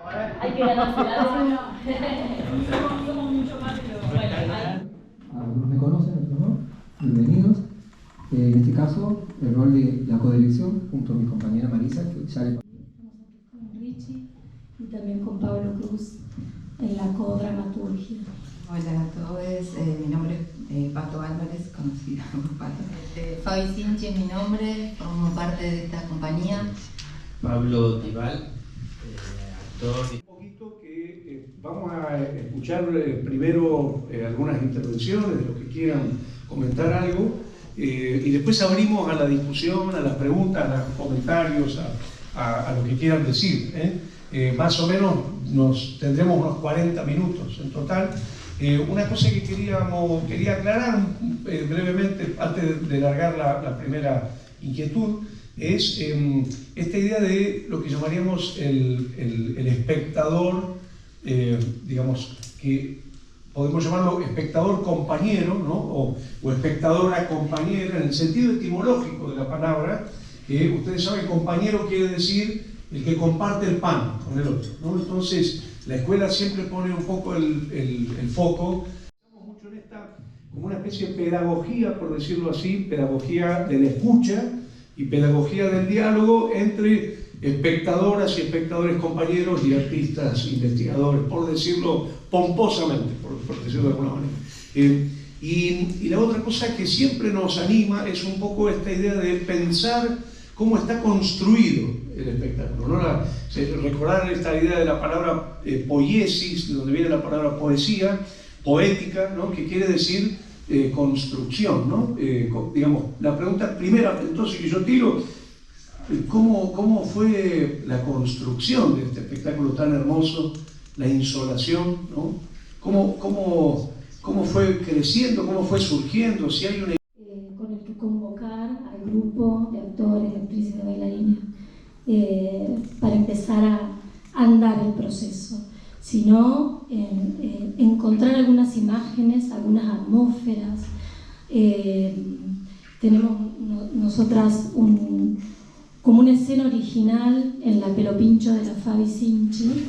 Hay que ganarse la somos mucho más de lo... Algunos me conocen, otros no. Bienvenidos. En este caso, el rol de la codirección junto a mi compañera Marisa, que ya le... Estamos aquí con Richie y también con Pablo Cruz en la codramaturgia. Hola a todos, mi nombre es Pato Álvarez, conocida como Pato. Fabi Sinchi es mi nombre, formo parte de esta compañía. Pablo Tibal, actor. Un poquito que vamos a escuchar primero algunas intervenciones de los que quieran comentar algo y después abrimos a la discusión, a las preguntas, a los comentarios, a lo que quieran decir. Más o menos tendremos unos 40 minutos en total. Una cosa que quería aclarar brevemente antes de largar la primera inquietud es esta idea de lo que llamaríamos el espectador, digamos, que podemos llamarlo espectador compañero, ¿no? o espectadora compañera en el sentido etimológico de la palabra. Ustedes saben, compañero quiere decir el que comparte el pan con el otro, ¿no? Entonces la escuela siempre pone un poco el foco. Estamos mucho en esta, como una especie de pedagogía, por decirlo así, pedagogía de la escucha y pedagogía del diálogo entre espectadoras y espectadores compañeros y artistas investigadores, por decirlo pomposamente, por decirlo de alguna manera. Y la otra cosa que siempre nos anima es un poco esta idea de pensar cómo está construido el espectáculo, ¿no? Recordar esta idea de la palabra poiesis, de donde viene la palabra poesía, poética, ¿no? Que quiere decir construcción, ¿no? Digamos, la pregunta primera entonces que yo tiro, ¿cómo fue la construcción de este espectáculo tan hermoso, la insolación, ¿no? ¿Cómo fue creciendo, cómo fue surgiendo? Si hay una... Con el que convocar al grupo de actores, de actrices, de bailarines para empezar a andar el proceso, sino encontrar algunas imágenes, algunas atmósferas. Tenemos nosotras como una escena original en la Pelopincho de la Fabi Sinchi,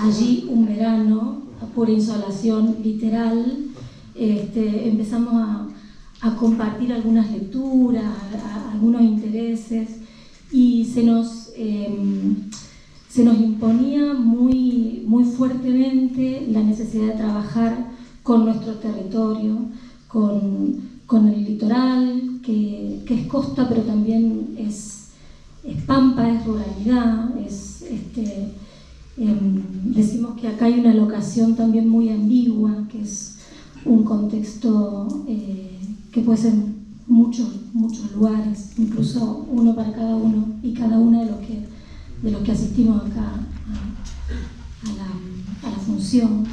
allí un verano, a pura insolación literal. Empezamos a compartir algunas lecturas, algunos intereses, y se nos imponía muy fuertemente la necesidad de trabajar con nuestro territorio, con el litoral, que es costa pero también es pampa, es ruralidad, decimos que acá hay una locación también muy ambigua, que es un contexto que puede ser muchos lugares, incluso uno para cada uno y cada una de los que asistimos acá a la función.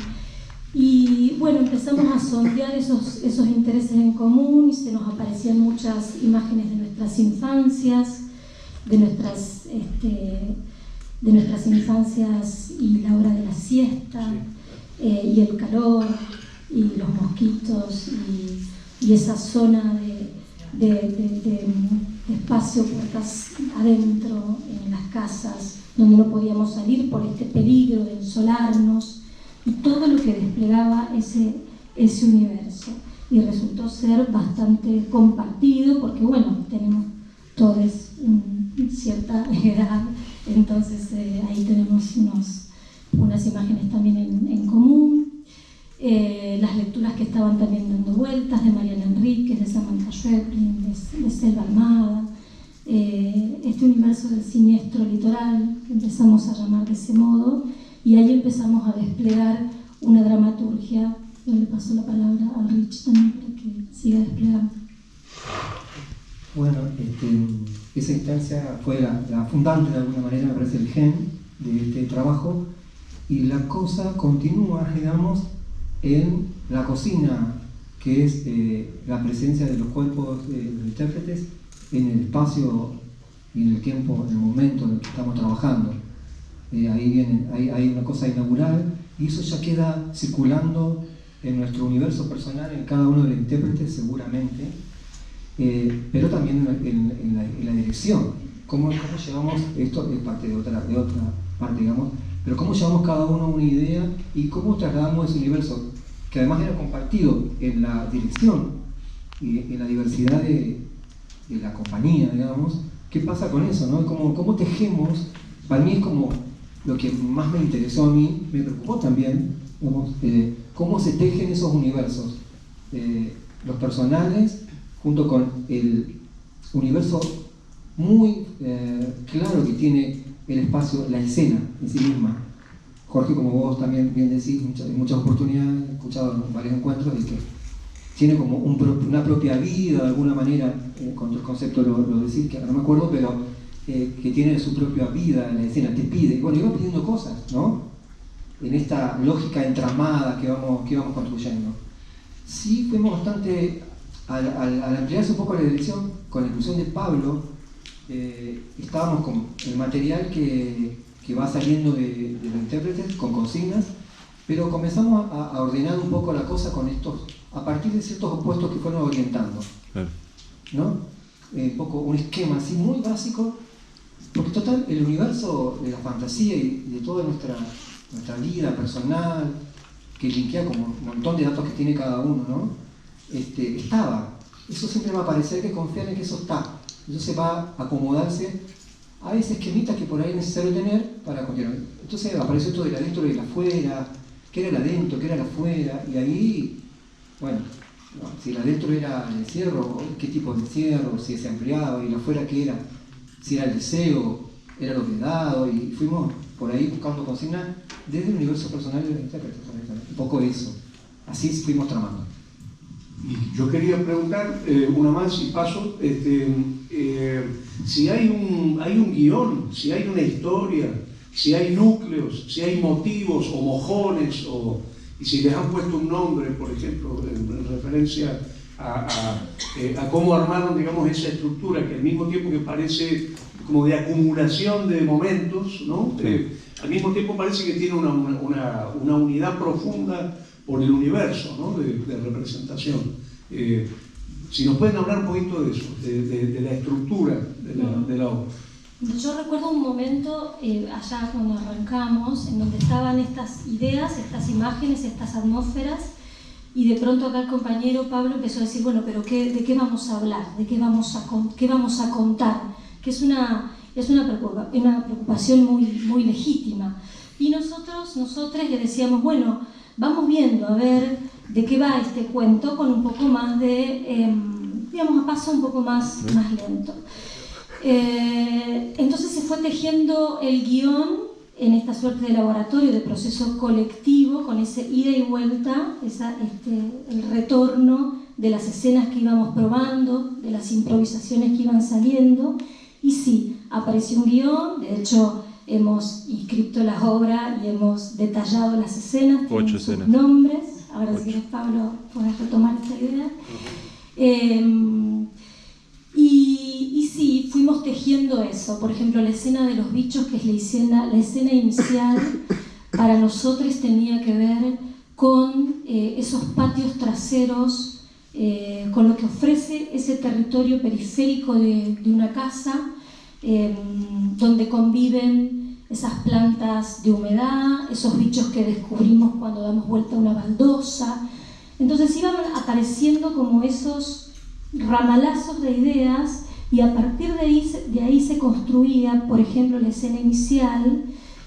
Y bueno, empezamos a sondear esos intereses en común y se nos aparecían muchas imágenes de nuestras infancias, de nuestras infancias y la hora de la siesta, y el calor y los mosquitos y esa zona de espacio, puertas adentro en las casas donde no podíamos salir por este peligro de insolarnos, y todo lo que desplegaba ese universo, y resultó ser bastante compartido porque bueno, tenemos todos cierta edad, entonces ahí tenemos unas imágenes también en común. Las lecturas que estaban también dando vueltas, de Mariana Enríquez, de Samantha Schweblin, de Selva Almada, este universo del siniestro litoral, que empezamos a llamar de ese modo, y ahí empezamos a desplegar una dramaturgia. Yo le paso la palabra a Rich también para que siga desplegando. Bueno, esa instancia fue la fundante de alguna manera, me parece, el gen de este trabajo, y la cosa continúa, digamos, en la cocina, que es la presencia de los cuerpos de los intérpretes en el espacio y en el tiempo, en el momento en el que estamos trabajando. Hay una cosa inaugural, y eso ya queda circulando en nuestro universo personal, en cada uno de los intérpretes seguramente, pero también en la dirección. cómo llevamos, esto es parte de otra parte, digamos, pero cómo llevamos cada uno una idea y cómo trasladamos ese universo, que además era compartido en la dirección y en la diversidad de la compañía, digamos. ¿Qué pasa con eso, no? ¿Cómo tejemos? Para mí es como lo que más me interesó a mí, me preocupó también, digamos, cómo se tejen esos universos, los personales junto con el universo muy claro que tiene el espacio, la escena en sí misma. Jorge, como vos también bien decís, en muchas oportunidades, he escuchado en varios encuentros, de que tiene como una propia vida, de alguna manera, con el concepto lo decís, que ahora no me acuerdo, pero que tiene su propia vida en la escena, te pide, bueno, iba pidiendo cosas, ¿no? En esta lógica entramada que vamos construyendo. Sí, fuimos bastante, al ampliarse un poco la dirección, con la inclusión de Pablo, estábamos con el material que va saliendo de los intérpretes, con consignas, pero comenzamos a ordenar un poco la cosa con estos, a partir de ciertos opuestos que fueron orientando, ¿no? Un poco un esquema así muy básico, porque total, el universo de la fantasía y de toda nuestra vida personal, que linkea como un montón de datos que tiene cada uno, ¿no? Estaba. Eso siempre va a parecer que confiar en que eso está. Entonces va a acomodarse a ese esquemita que por ahí es necesario tener para continuar. Entonces apareció esto del adentro y del afuera, qué era el adentro, qué era el afuera, y ahí, bueno, no, si el adentro era el encierro, qué tipo de encierro, si se ampliaba, y el afuera qué era, si era el deseo, era lo vedado, y fuimos por ahí buscando consignas desde el universo personal de la interpretación, un poco eso. Así fuimos tramando. Y yo quería preguntar una más y paso, si hay un guión, si hay una historia, si hay núcleos, si hay motivos o mojones, y si les han puesto un nombre, por ejemplo, en referencia a cómo armaron, digamos, esa estructura, que al mismo tiempo que parece como de acumulación de momentos, ¿no? Al mismo tiempo parece que tiene una unidad profunda por el universo, ¿no? de representación. Si nos pueden hablar un poquito de eso, de la estructura de la obra. Yo recuerdo un momento allá cuando arrancamos, en donde estaban estas ideas, estas imágenes, estas atmósferas, y de pronto acá el compañero Pablo empezó a decir, bueno, pero ¿de qué vamos a hablar? ¿De qué vamos a contar? Que es una preocupación muy legítima. Y nosotros le decíamos, bueno, vamos viendo a ver de qué va este cuento con un poco más de, digamos, a paso un poco más lento. Entonces se fue tejiendo el guión en esta suerte de laboratorio, de proceso colectivo, con ese ida y vuelta, el retorno de las escenas que íbamos probando, de las improvisaciones que iban saliendo. Y sí, apareció un guión, de hecho hemos inscrito las obras y hemos detallado las escenas, 8 escenas. Nombres. Ahora si quieres, Pablo, puedes retomar esta idea. Y sí, fuimos tejiendo eso. Por ejemplo, la escena de los bichos, que es la escena inicial, para nosotros tenía que ver con esos patios traseros, con lo que ofrece ese territorio periférico de una casa, donde conviven esas plantas de humedad, esos bichos que descubrimos cuando damos vuelta a una baldosa. Entonces iban apareciendo como esos ramalazos de ideas, y a partir de ahí se construía, por ejemplo, la escena inicial,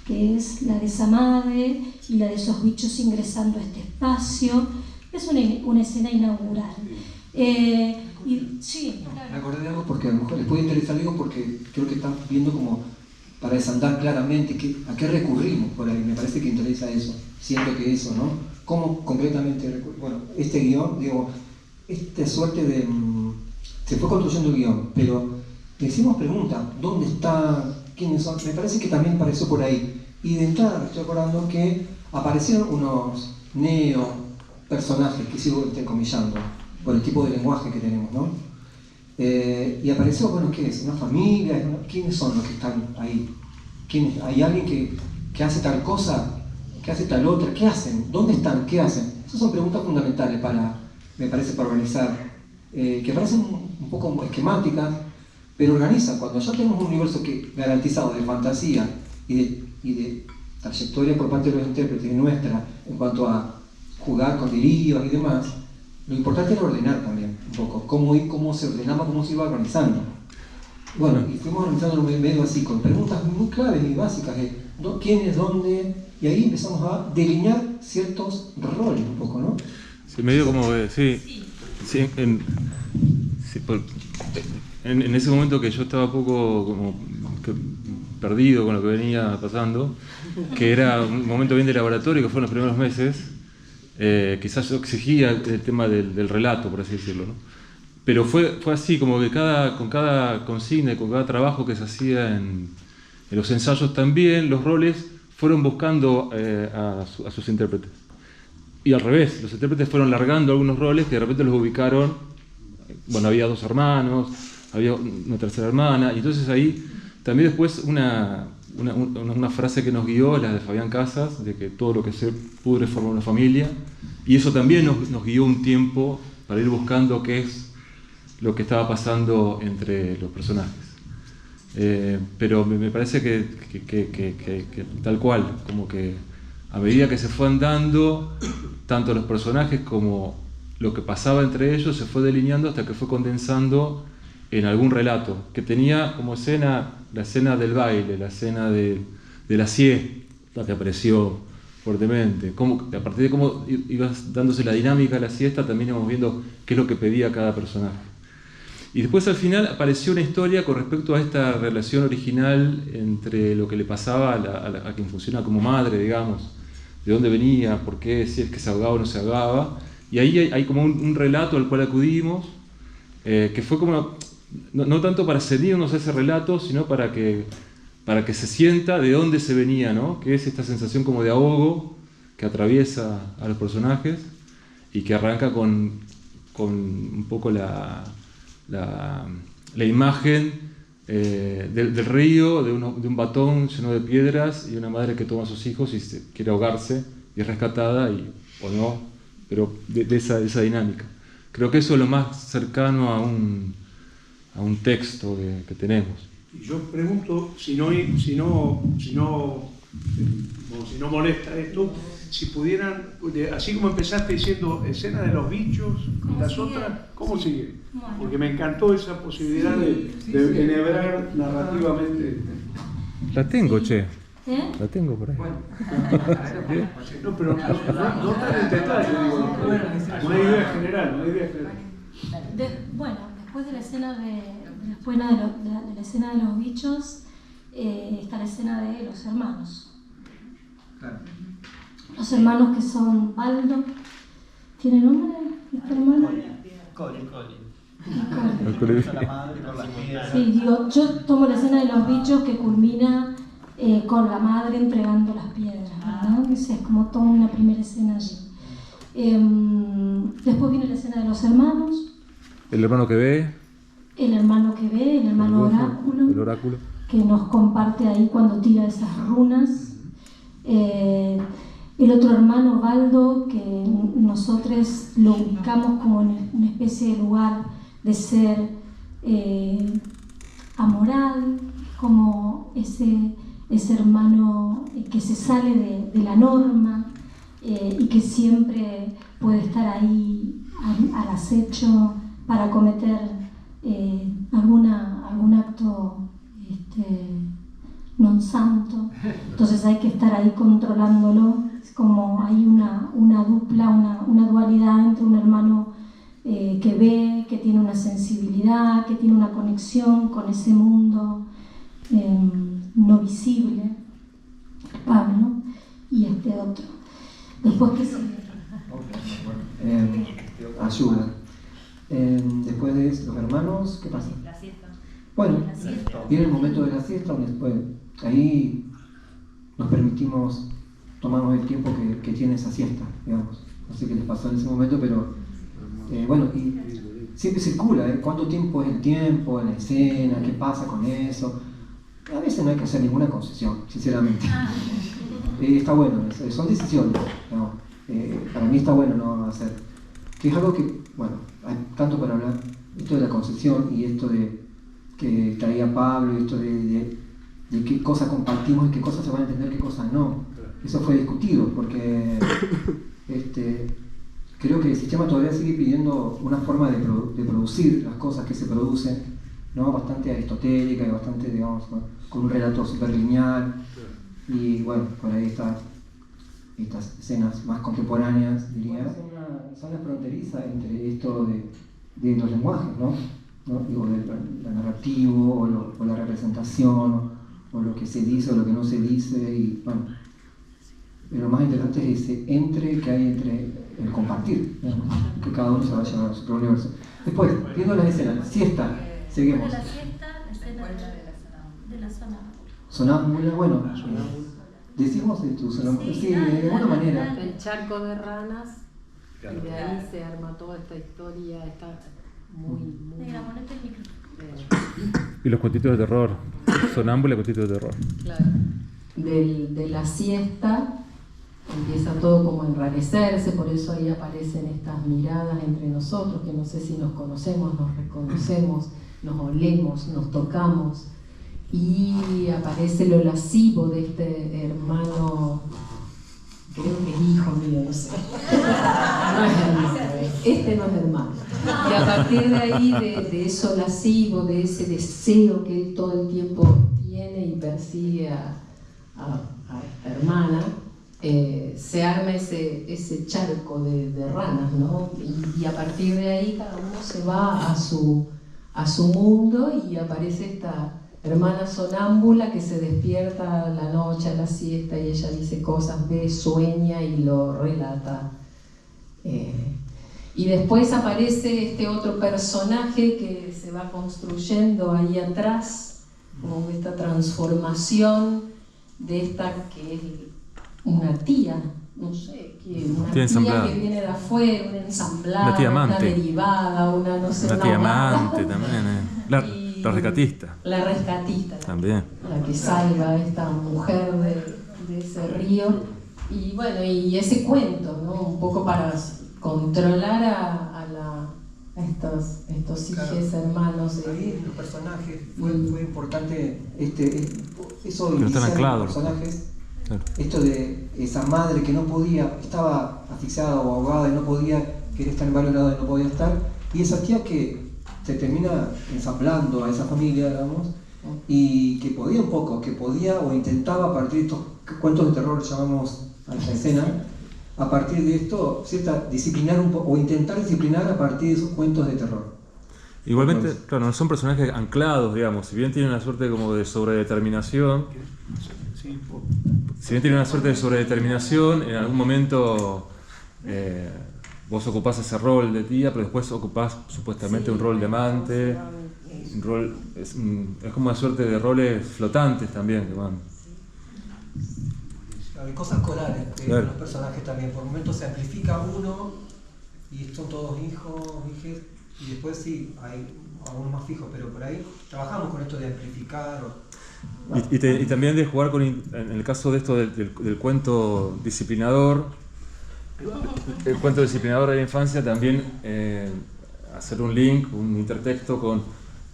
que es la de Samadhi y la de esos bichos ingresando a este espacio. Es una escena inaugural. Sí, claro. Me acordé de algo porque a lo mejor les puede interesar algo, porque creo que están viendo como para desandar claramente a qué recurrimos por ahí. Me parece que interesa eso, siento que eso, ¿no? ¿Cómo concretamente recurrimos? Bueno, este guión, digo, esta suerte de... se fue construyendo el guión, pero le hicimos preguntas, ¿dónde está? ¿Quiénes son? Me parece que también apareció por ahí. Y de entrada me estoy acordando que aparecieron unos personajes que sigo entrecomillando por el tipo de lenguaje que tenemos, ¿no? Y apareció, bueno, ¿qué es? ¿Una familia? ¿Quiénes son los que están ahí? ¿Hay alguien que hace tal cosa? ¿Que hace tal otra? ¿Qué hacen? ¿Dónde están? ¿Qué hacen? Esas son preguntas fundamentales me parece, para organizar, que parecen un poco esquemáticas, pero organiza. Cuando ya tenemos un universo garantizado de fantasía y de trayectoria por parte de los intérpretes nuestra en cuanto a jugar con delirios y demás, lo importante era ordenar también un poco, cómo se ordenaba, cómo se iba organizando. Bueno, y fuimos organizando medio así, con preguntas muy claves y básicas de quién es dónde, y ahí empezamos a delinear ciertos roles un poco, ¿no? Sí, medio como, sí, en ese momento que yo estaba un poco como perdido con lo que venía pasando, que era un momento bien de laboratorio, que fueron los primeros meses, quizás yo exigía el tema del relato, por así decirlo, ¿no? Pero fue así, como que con cada consigna y con cada trabajo que se hacía en los ensayos también, los roles fueron buscando a sus intérpretes. Y al revés, los intérpretes fueron largando algunos roles que de repente los ubicaron. Bueno, había 2 hermanos, había una tercera hermana, y entonces ahí también después una frase que nos guió, la de Fabián Casas, de que todo lo que se pudre forma una familia, y eso también nos guió un tiempo para ir buscando qué es lo que estaba pasando entre los personajes. Pero me parece que tal cual, como que a medida que se fue andando, tanto los personajes como lo que pasaba entre ellos se fue delineando hasta que fue condensando en algún relato, que tenía como escena la escena del baile, la escena de la siesta, que apareció fuertemente. A partir de cómo iba dándose la dinámica de la siesta, también íbamos viendo qué es lo que pedía cada personaje. Y después al final apareció una historia con respecto a esta relación original entre lo que le pasaba a quien funciona como madre, digamos, de dónde venía, por qué, si es que se ahogaba o no se ahogaba. Y ahí hay como un relato al cual acudimos, que fue como, no tanto para cedirnos a ese relato, sino para que se sienta de dónde se venía, ¿no? Que es esta sensación como de ahogo que atraviesa a los personajes y que arranca con un poco la imagen del río, de un batón lleno de piedras y una madre que toma a sus hijos y quiere ahogarse y es rescatada, o no, pero de esa dinámica. Creo que eso es lo más cercano a un texto que tenemos. Y yo pregunto, si no molesta esto, si pudieran, así como empezaste diciendo escena de los bichos y las otras, ¿cómo sigue? Porque me encantó esa posibilidad de enhebrar narrativamente. La tengo, che. ¿Eh? La tengo por ahí. No, pero no tan en detalle, digo, una idea general, Bueno, después de la escena de la escena de los bichos, está la escena de los hermanos. Claro. Los hermanos que son Baldo. ¿Tiene nombre este hermano? Colin. Sí, digo, yo tomo la escena de los bichos que culmina con la madre entregando las piedras, ¿verdad? O sea, es como toda una primera escena allí. Después viene la escena de los hermanos. El hermano que ve. El hermano que ve, el hermano oráculo. El oráculo. Que nos comparte ahí cuando tira esas runas. El otro hermano, Baldo, que nosotros lo ubicamos como en una especie de lugar de ser amoral, como ese hermano que se sale de la norma y que siempre puede estar ahí al acecho para cometer algún acto non santo. Entonces hay que estar ahí controlándolo. Es como hay una dualidad entre un hermano que ve, que tiene una sensibilidad, que tiene una conexión con ese mundo no visible, Pablo, y este otro. Después que sigue. Ayuda. Después de los hermanos, ¿qué pasa? La siesta. Bueno, La siesta. viene el momento de la siesta, donde después ahí nos permitimos tomarnos el tiempo que tiene esa siesta, digamos. No sé qué les pasó en ese momento, pero bueno, y siempre circula, ¿cuánto tiempo es el tiempo en la escena? ¿Qué pasa con eso? A veces no hay que hacer ninguna concesión, sinceramente. Está bueno, son decisiones, ¿no? Para mí está bueno no hacer. Que es algo que, bueno, hay tanto para hablar, esto de la concesión y esto de que traía Pablo, y esto de qué cosas compartimos y qué cosas se van a entender, qué cosas no. Eso fue discutido porque creo que el sistema todavía sigue pidiendo una forma de producir las cosas que se producen, ¿no? Bastante aristotélica y bastante, digamos, con un relato súper lineal. Y bueno, por ahí estas escenas más contemporáneas, diría. Es una zona fronteriza entre esto de los lenguajes, ¿no? Digo, lo narrativo o la representación o lo que se dice o lo que no se dice. Y bueno, lo más interesante es ese que hay entre el compartir, ¿no? Que cada uno se va a llevar a su propio universo. Después, viendo las escenas, siesta, seguimos. La siesta, la escena de la zona. Sonámbula, bueno, decimos esto, sonámbula, sí, de alguna manera. El charco de ranas, y de ahí se arma toda esta historia, está muy... Negra, ponete el micrófono. Y los cuentitos de terror. Sonámbula y cuentitos de terror. Claro. De la siesta empieza todo como a enrarecerse, por eso ahí aparecen estas miradas entre nosotros, que no sé si nos conocemos, nos reconocemos, nos olemos, nos tocamos, y aparece lo lascivo de este hermano, creo que es hijo mío, no sé. No es hermano, este no es hermano. Y a partir de ahí, de eso lascivo, de ese deseo que él todo el tiempo tiene y persigue a esta hermana, se arma ese charco de ranas, ¿no? Y a partir de ahí cada uno se va a su mundo y aparece esta hermana sonámbula que se despierta a la noche, a la siesta, y ella dice cosas, ve, sueña y lo relata. Y después aparece este otro personaje que se va construyendo ahí atrás, como esta transformación de esta que es una tía, no sé, una tía que viene de afuera, una ensamblada, una tía amante, una derivada, una no sé, una tía amante también, la rescatista. La rescatista, también. La que salva a esta mujer de ese río. Y bueno, y ese cuento, ¿no? Un poco para controlar a estos hijos, claro, hermanos. Ahí los personajes, fue importante eso que no están anclados. Los personajes, claro. Esto de esa madre que no podía, estaba asfixiada o ahogada y no podía, quería estar en varios lados y no podía estar, y esa tía que se termina ensamblando a esa familia, digamos, y que podía un poco, que podía o intentaba a partir de estos cuentos de terror, llamamos a esa escena, a partir de esto, disciplinar un poco, o intentar disciplinar a partir de esos cuentos de terror. Igualmente, claro, no son personajes anclados, digamos, si bien tienen una suerte como de sobredeterminación, en algún momento vos ocupás ese rol de tía, pero después ocupás supuestamente un rol de amante, un rol, es como una suerte de roles flotantes también que van. Hay cosas corales que claro. Los personajes también, por momentos se amplifica uno y son todos hijos, hijas, y después sí, hay algunos más fijos, pero por ahí trabajamos con esto de amplificar. Y también de jugar con, en el caso de esto del cuento disciplinador, el cuento disciplinador de la infancia, también hacer un link, un intertexto con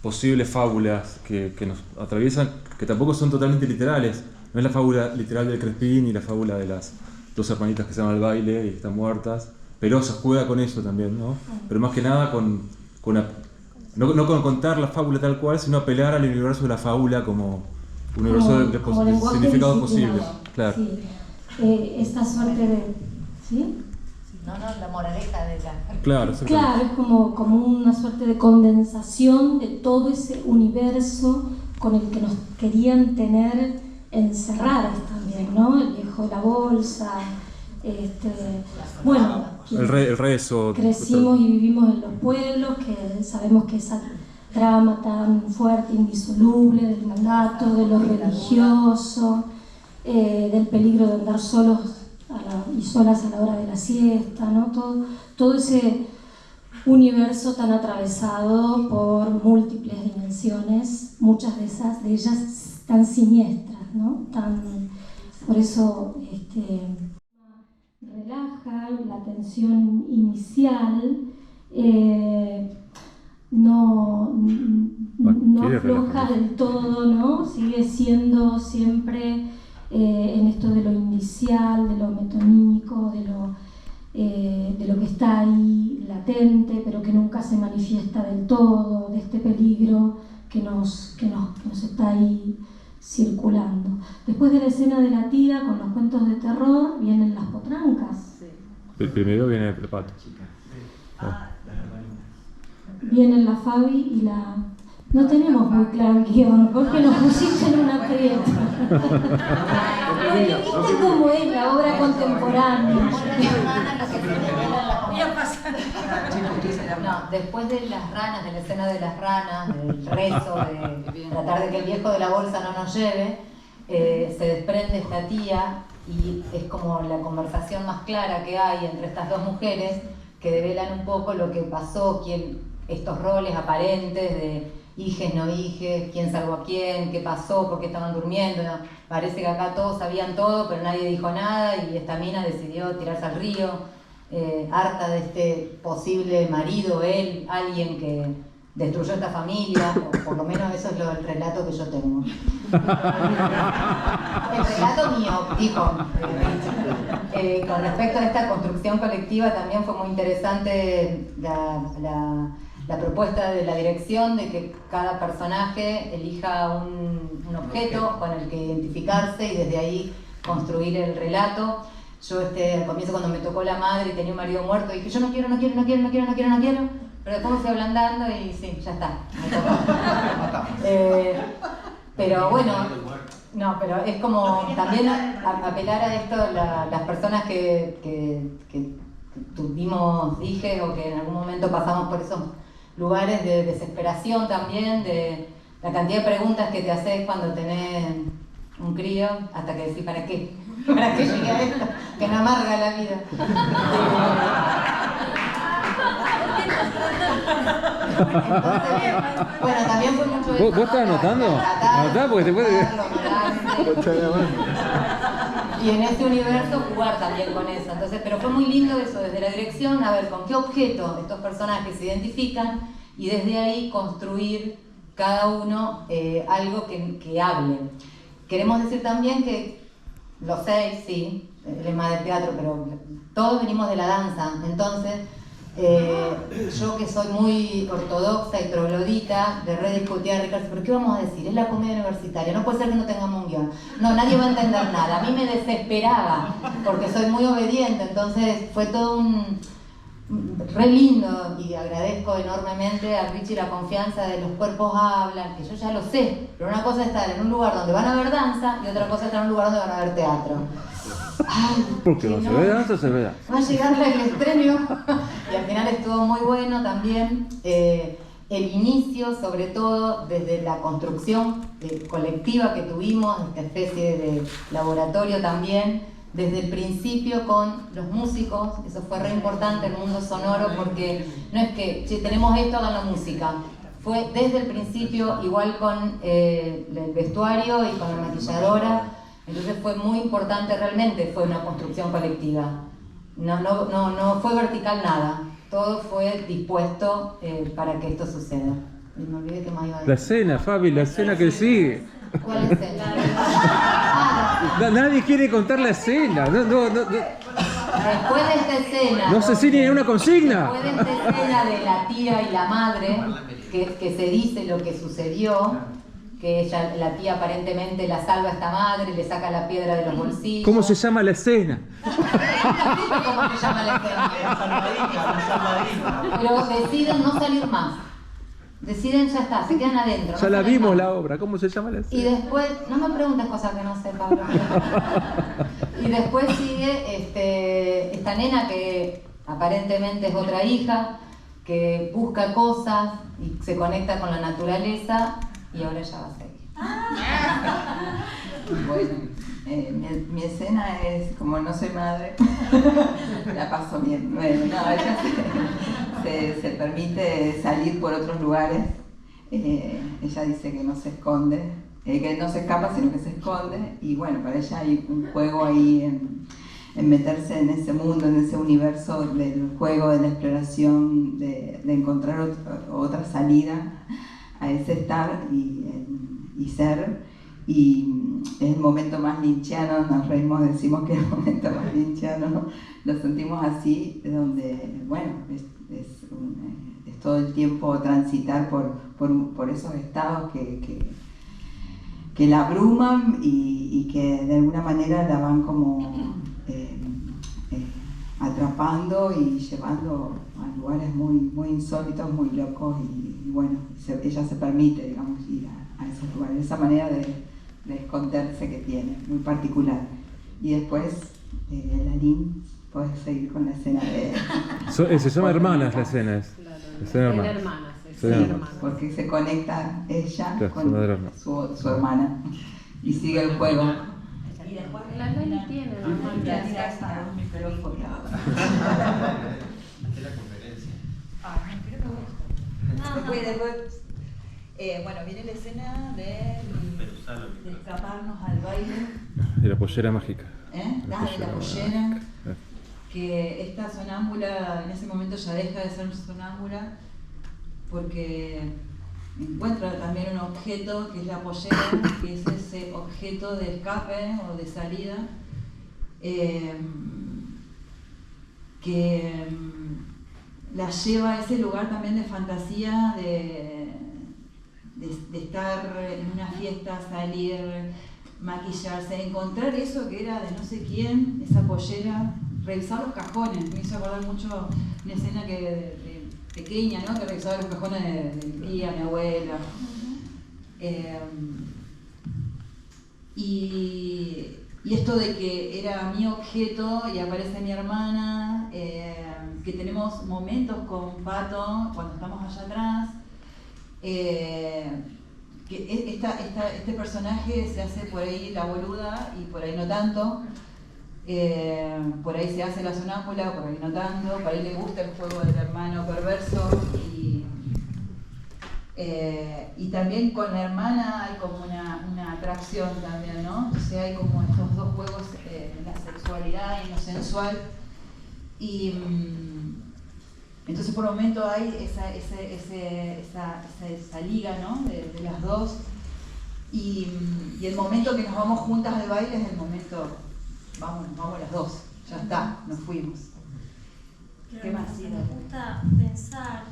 posibles fábulas que nos atraviesan, que tampoco son totalmente literales. No es la fábula literal del Crespín y la fábula de las dos hermanitas que se van al baile y están muertas, pero se juega con eso también, ¿no? Pero más que nada no con contar la fábula tal cual, sino apelar al universo de la fábula como universo de significados posibles. Claro. Sí. Esta suerte de... ¿Sí? No, la moraleja de la... Claro, es como una suerte de condensación de todo ese universo con el que nos querían tener encerradas también, ¿no? El viejo de la bolsa, bueno, el rezo. Crecimos y vivimos en los pueblos, que sabemos que esa trama tan fuerte, indisoluble del mandato, de lo religioso, del peligro de andar solos y solas a la hora de la siesta, ¿no? Todo ese universo tan atravesado por múltiples dimensiones, muchas de ellas tan siniestras, ¿no? Por eso relaja la tensión inicial, no afloja del todo, ¿no? Sigue siendo siempre en esto de lo inicial, de lo metonímico, de lo que está ahí latente, pero que nunca se manifiesta del todo, de este peligro que nos está ahí circulando. Después de la escena de la tía con los cuentos de terror vienen las potrancas. Sí. Primero viene el Pato. Vienen la Fabi y la... No tenemos muy claro el guión, porque nos pusiste en una prieta. Porque viste cómo es la obra contemporánea. No, después de las ranas, de la escena de las ranas, del rezo, de tratar de que el viejo de la bolsa no nos lleve, se desprende esta tía y es como la conversación más clara que hay entre estas dos mujeres que develan un poco lo que pasó, estos roles aparentes de hijes, no hijes, quién salvó a quién, qué pasó, por qué estaban durmiendo. ¿No? Parece que acá todos sabían todo, pero nadie dijo nada y esta mina decidió tirarse al río, harta de este posible marido, él, alguien que destruyó esta familia, o por lo menos eso es el relato que yo tengo. El relato mío, dijo. Con respecto a esta construcción colectiva también fue muy interesante la propuesta de la dirección de que cada personaje elija un objeto con el que identificarse y desde ahí construir el relato. Yo al comienzo cuando me tocó la madre y tenía un marido muerto dije yo no quiero, pero después me fui ablandando y sí, ya está, me tocó. Pero bueno, no, pero es como también apelar a esto, las personas que tuvimos hijes o que en algún momento pasamos por esos lugares de desesperación también, de la cantidad de preguntas que te haces cuando tenés un crío, hasta que decís, ¿para qué? ¿Para qué llegué a esto? Que me amarga la vida. Entonces, bueno, también fue mucho de... ¿Vos estás anotando? ¿Anotá? Porque te puede... Y en este universo jugar también con eso. Entonces, pero fue muy lindo eso, desde la dirección, a ver con qué objeto estos personajes se identifican y desde ahí construir cada uno algo que hable. Queremos decir también que los 6, sí, el lema del teatro, pero todos venimos de la danza, entonces yo que soy muy ortodoxa y troglodita, de rediscutía a Ricardo, ¿pero qué vamos a decir? Es la comedia universitaria, no puede ser que no tengamos un guión. No, nadie va a entender nada. A mí me desesperaba, porque soy muy obediente, entonces fue todo re lindo y agradezco enormemente a Richie la confianza de los cuerpos hablan, que yo ya lo sé, pero una cosa es estar en un lugar donde van a ver danza y otra cosa es estar en un lugar donde van a ver teatro. Ay, porque no se ve danza, se ve danza. Va a llegar el estreno y al final estuvo muy bueno también. El inicio, sobre todo desde la construcción colectiva que tuvimos, esta especie de laboratorio también, desde el principio con los músicos, eso fue re importante, el mundo sonoro, porque no es que si tenemos esto, hagan la música. Fue desde el principio, igual con el vestuario y con la maquilladora, entonces fue muy importante realmente, fue una construcción colectiva. No fue vertical nada, todo fue dispuesto para que esto suceda. Y me olvidé que más iba a decir. La escena, Fabi, la escena que sigue. ¿Cuál escena? Nadie quiere contar la escena. No. Después de esta escena... No se sigue una consigna. Después de esta escena de la tía y la madre, que se dice lo que sucedió, que la tía aparentemente la salva a esta madre, le saca la piedra de los bolsillos. ¿Cómo se llama la escena? ¿Cómo se llama la escena? Pero deciden no salir más. Deciden, ya está, se quedan adentro. Ya la vimos la obra, ¿cómo se llama la escena? Y después, no me preguntes cosas que no sé, Pablo. Y después sigue esta nena que aparentemente es otra hija, que busca cosas y se conecta con la naturaleza y ahora ya va a seguir. Bueno, mi escena es, como no soy madre, la paso bien. Bueno, no, ella se permite salir por otros lugares. Ella dice que no se esconde, que no se escapa, sino que se esconde. Y bueno, para ella hay un juego ahí meterse en ese mundo, en ese universo del juego, de la exploración, de encontrar otra salida a ese estar y ser. Y es el momento más lynchiano, nos reímos, decimos que es el momento más lynchiano, ¿no? Lo sentimos así, donde, bueno, es todo el tiempo transitar por esos estados que la abruman y que de alguna manera la van como atrapando y llevando a lugares muy insólitos, muy locos, y bueno, ella se permite, digamos, ir a esos lugares, esa manera de esconderse que tiene, muy particular. Y después, Larín, puedes seguir con la escena de... Se llama Hermanas la escena, es. Escena hermanas. Porque se conecta ella, claro, con su hermana y sigue el juego. Y después la Lali tiene un micrófono. Después, bueno, viene la escena de escaparnos al baile. De la pollera mágica. De la pollera. Que esta sonámbula en ese momento ya deja de ser sonámbula porque encuentra también un objeto que es la pollera, que es ese objeto de escape o de salida que la lleva a ese lugar también de fantasía, de estar en una fiesta, salir, maquillarse, encontrar eso que era de no sé quién, esa pollera, revisar los cajones. Me hizo acordar mucho una escena que de pequeña, ¿no? Que revisaba los cajones de mi tía, mi abuela. Y esto de que era mi objeto y aparece mi hermana, que tenemos momentos con Pato cuando estamos allá atrás, que este personaje se hace por ahí la boluda y por ahí no tanto, por ahí se hace la sonámbula, por ahí no tanto, por ahí le gusta el juego del hermano perverso y también con la hermana hay como una atracción también, ¿no? O sea, hay como estos dos juegos, la sexualidad y lo sensual, y entonces por un momento hay esa liga, ¿no? de las dos, y el momento que nos vamos juntas de baile es el momento, vamos las dos, ya está, nos fuimos. ¿Qué más?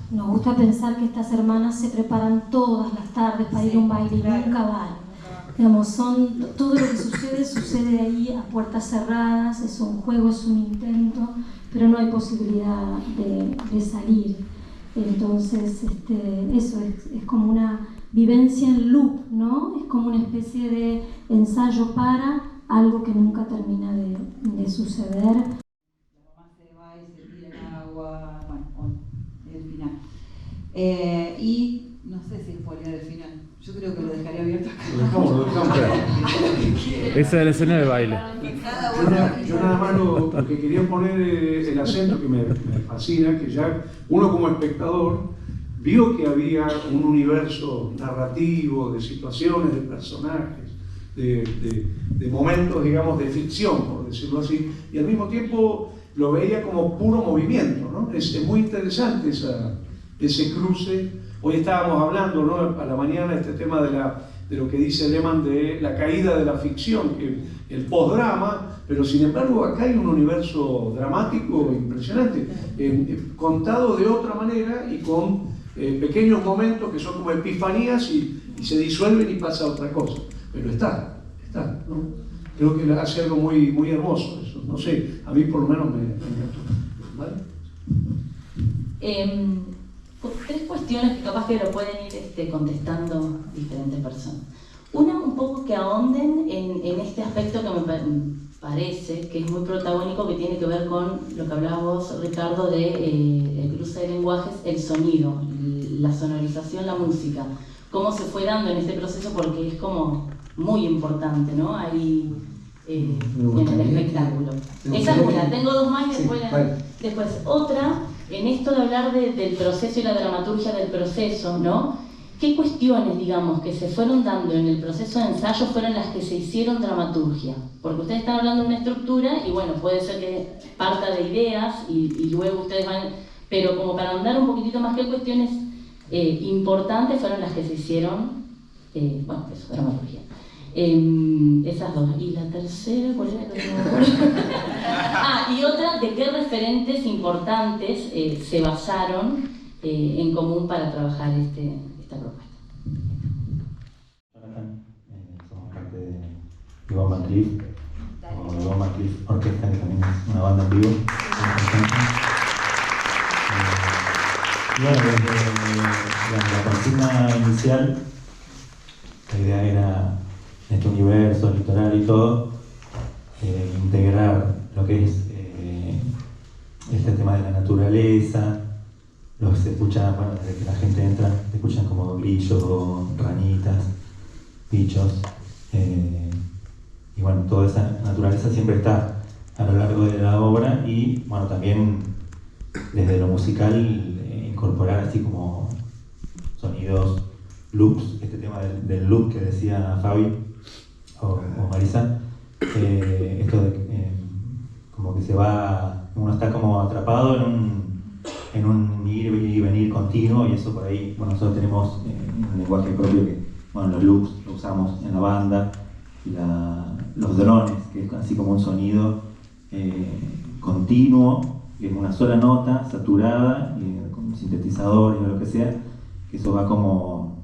Nos gusta pensar que estas hermanas se preparan todas las tardes para ir a un baile y nunca van. Digamos, todo lo que sucede ahí a puertas cerradas, es un juego, es un intento, pero no hay posibilidad de salir. Entonces, eso es como una vivencia en loop, ¿no? Es como una especie de ensayo para algo que nunca termina de suceder. El final. Y no sé si spoiler el final. Yo creo que lo dejaría abierto acá. Lo dejamos. Esa es la escena de baile. Yo nada más lo que quería poner el acento que me fascina, que ya uno como espectador vio que había un universo narrativo, de situaciones, de personajes, de momentos, digamos, de ficción, por decirlo así, y al mismo tiempo lo veía como puro movimiento, ¿no? Es muy interesante ese cruce. Hoy estábamos hablando, ¿no? A la mañana, este tema de lo que dice Lehmann de la caída de la ficción, que el postdrama, pero sin embargo acá hay un universo dramático impresionante, contado de otra manera y con pequeños momentos que son como epifanías y se disuelven y pasa otra cosa, pero está, ¿no? Creo que hace algo muy, muy hermoso eso, no sé, a mí por lo menos me encantó. ¿Vale? Tres cuestiones que capaz que lo pueden ir contestando diferentes personas. Una, un poco que ahonden en este aspecto que me parece que es muy protagónico, que tiene que ver con lo que hablabas vos, Ricardo, de el cruce de lenguajes, el sonido, la sonorización, la música. Cómo se fue dando en este proceso, porque es como muy importante, ¿no? Ahí en el espectáculo. Esa es una. Tengo dos más y después, después otra, en esto de hablar del proceso y la dramaturgia del proceso, ¿no? ¿qué cuestiones, digamos, que se fueron dando en el proceso de ensayo fueron las que se hicieron dramaturgia? Porque ustedes están hablando de una estructura y bueno, puede ser que parta de ideas y luego ustedes van... Pero como para andar un poquitito más, ¿qué cuestiones importantes fueron las que se hicieron? Bueno, eso, dramaturgia. Esas dos. Y la tercera, ¿cuál era? Y otra, ¿de qué referentes importantes se basaron en común para trabajar esta propuesta? Somos parte de Iván Van Cleef, o Iván Van Cleef Orquesta, que también es una banda en vivo. Y bueno, desde la consigna inicial, la idea era, en este universo, el litoral y todo, integrar lo que es este tema de la naturaleza. Los se escucha, bueno, desde que la gente entra, se escuchan como grillos, ranitas, bichos. Y bueno, toda esa naturaleza siempre está a lo largo de la obra y bueno, también desde lo musical incorporar así como sonidos, loops, este tema del loop que decía Fabi o Marisa, esto de como que se va, uno está como atrapado en un ir y venir continuo y eso por ahí, bueno, nosotros tenemos un lenguaje propio que, bueno, los loops lo usamos en la banda, los drones, que es así como un sonido continuo, en una sola nota, saturada, con sintetizadores o lo que sea, que eso va como,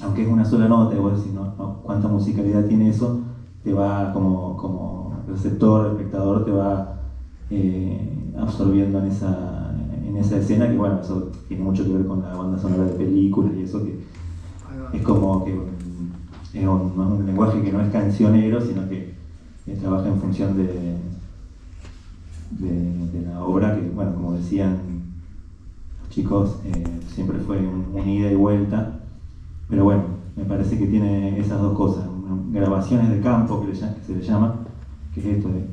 aunque es una sola nota, y vos decís, no, cuánta musicalidad tiene eso, te va como receptor, espectador, te va absorbiendo en esa escena, que bueno, eso tiene mucho que ver con la banda sonora de películas y eso, que es como que es un lenguaje que no es cancionero, sino que trabaja en función de la obra, que bueno, como decían los chicos, siempre fue un ida y vuelta, pero bueno, me parece que tiene esas dos cosas, grabaciones de campo que se le llama, que es esto de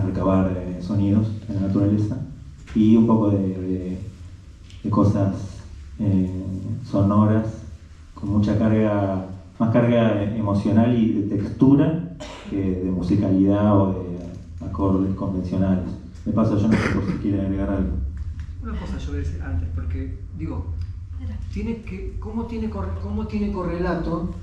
recabar sonidos de la naturaleza, y un poco de cosas sonoras con mucha carga, más carga emocional y de textura que de musicalidad o de acordes convencionales. De paso, yo no sé por si quieren agregar algo. Una cosa yo voy a decir antes, porque digo, ¿cómo tiene correlato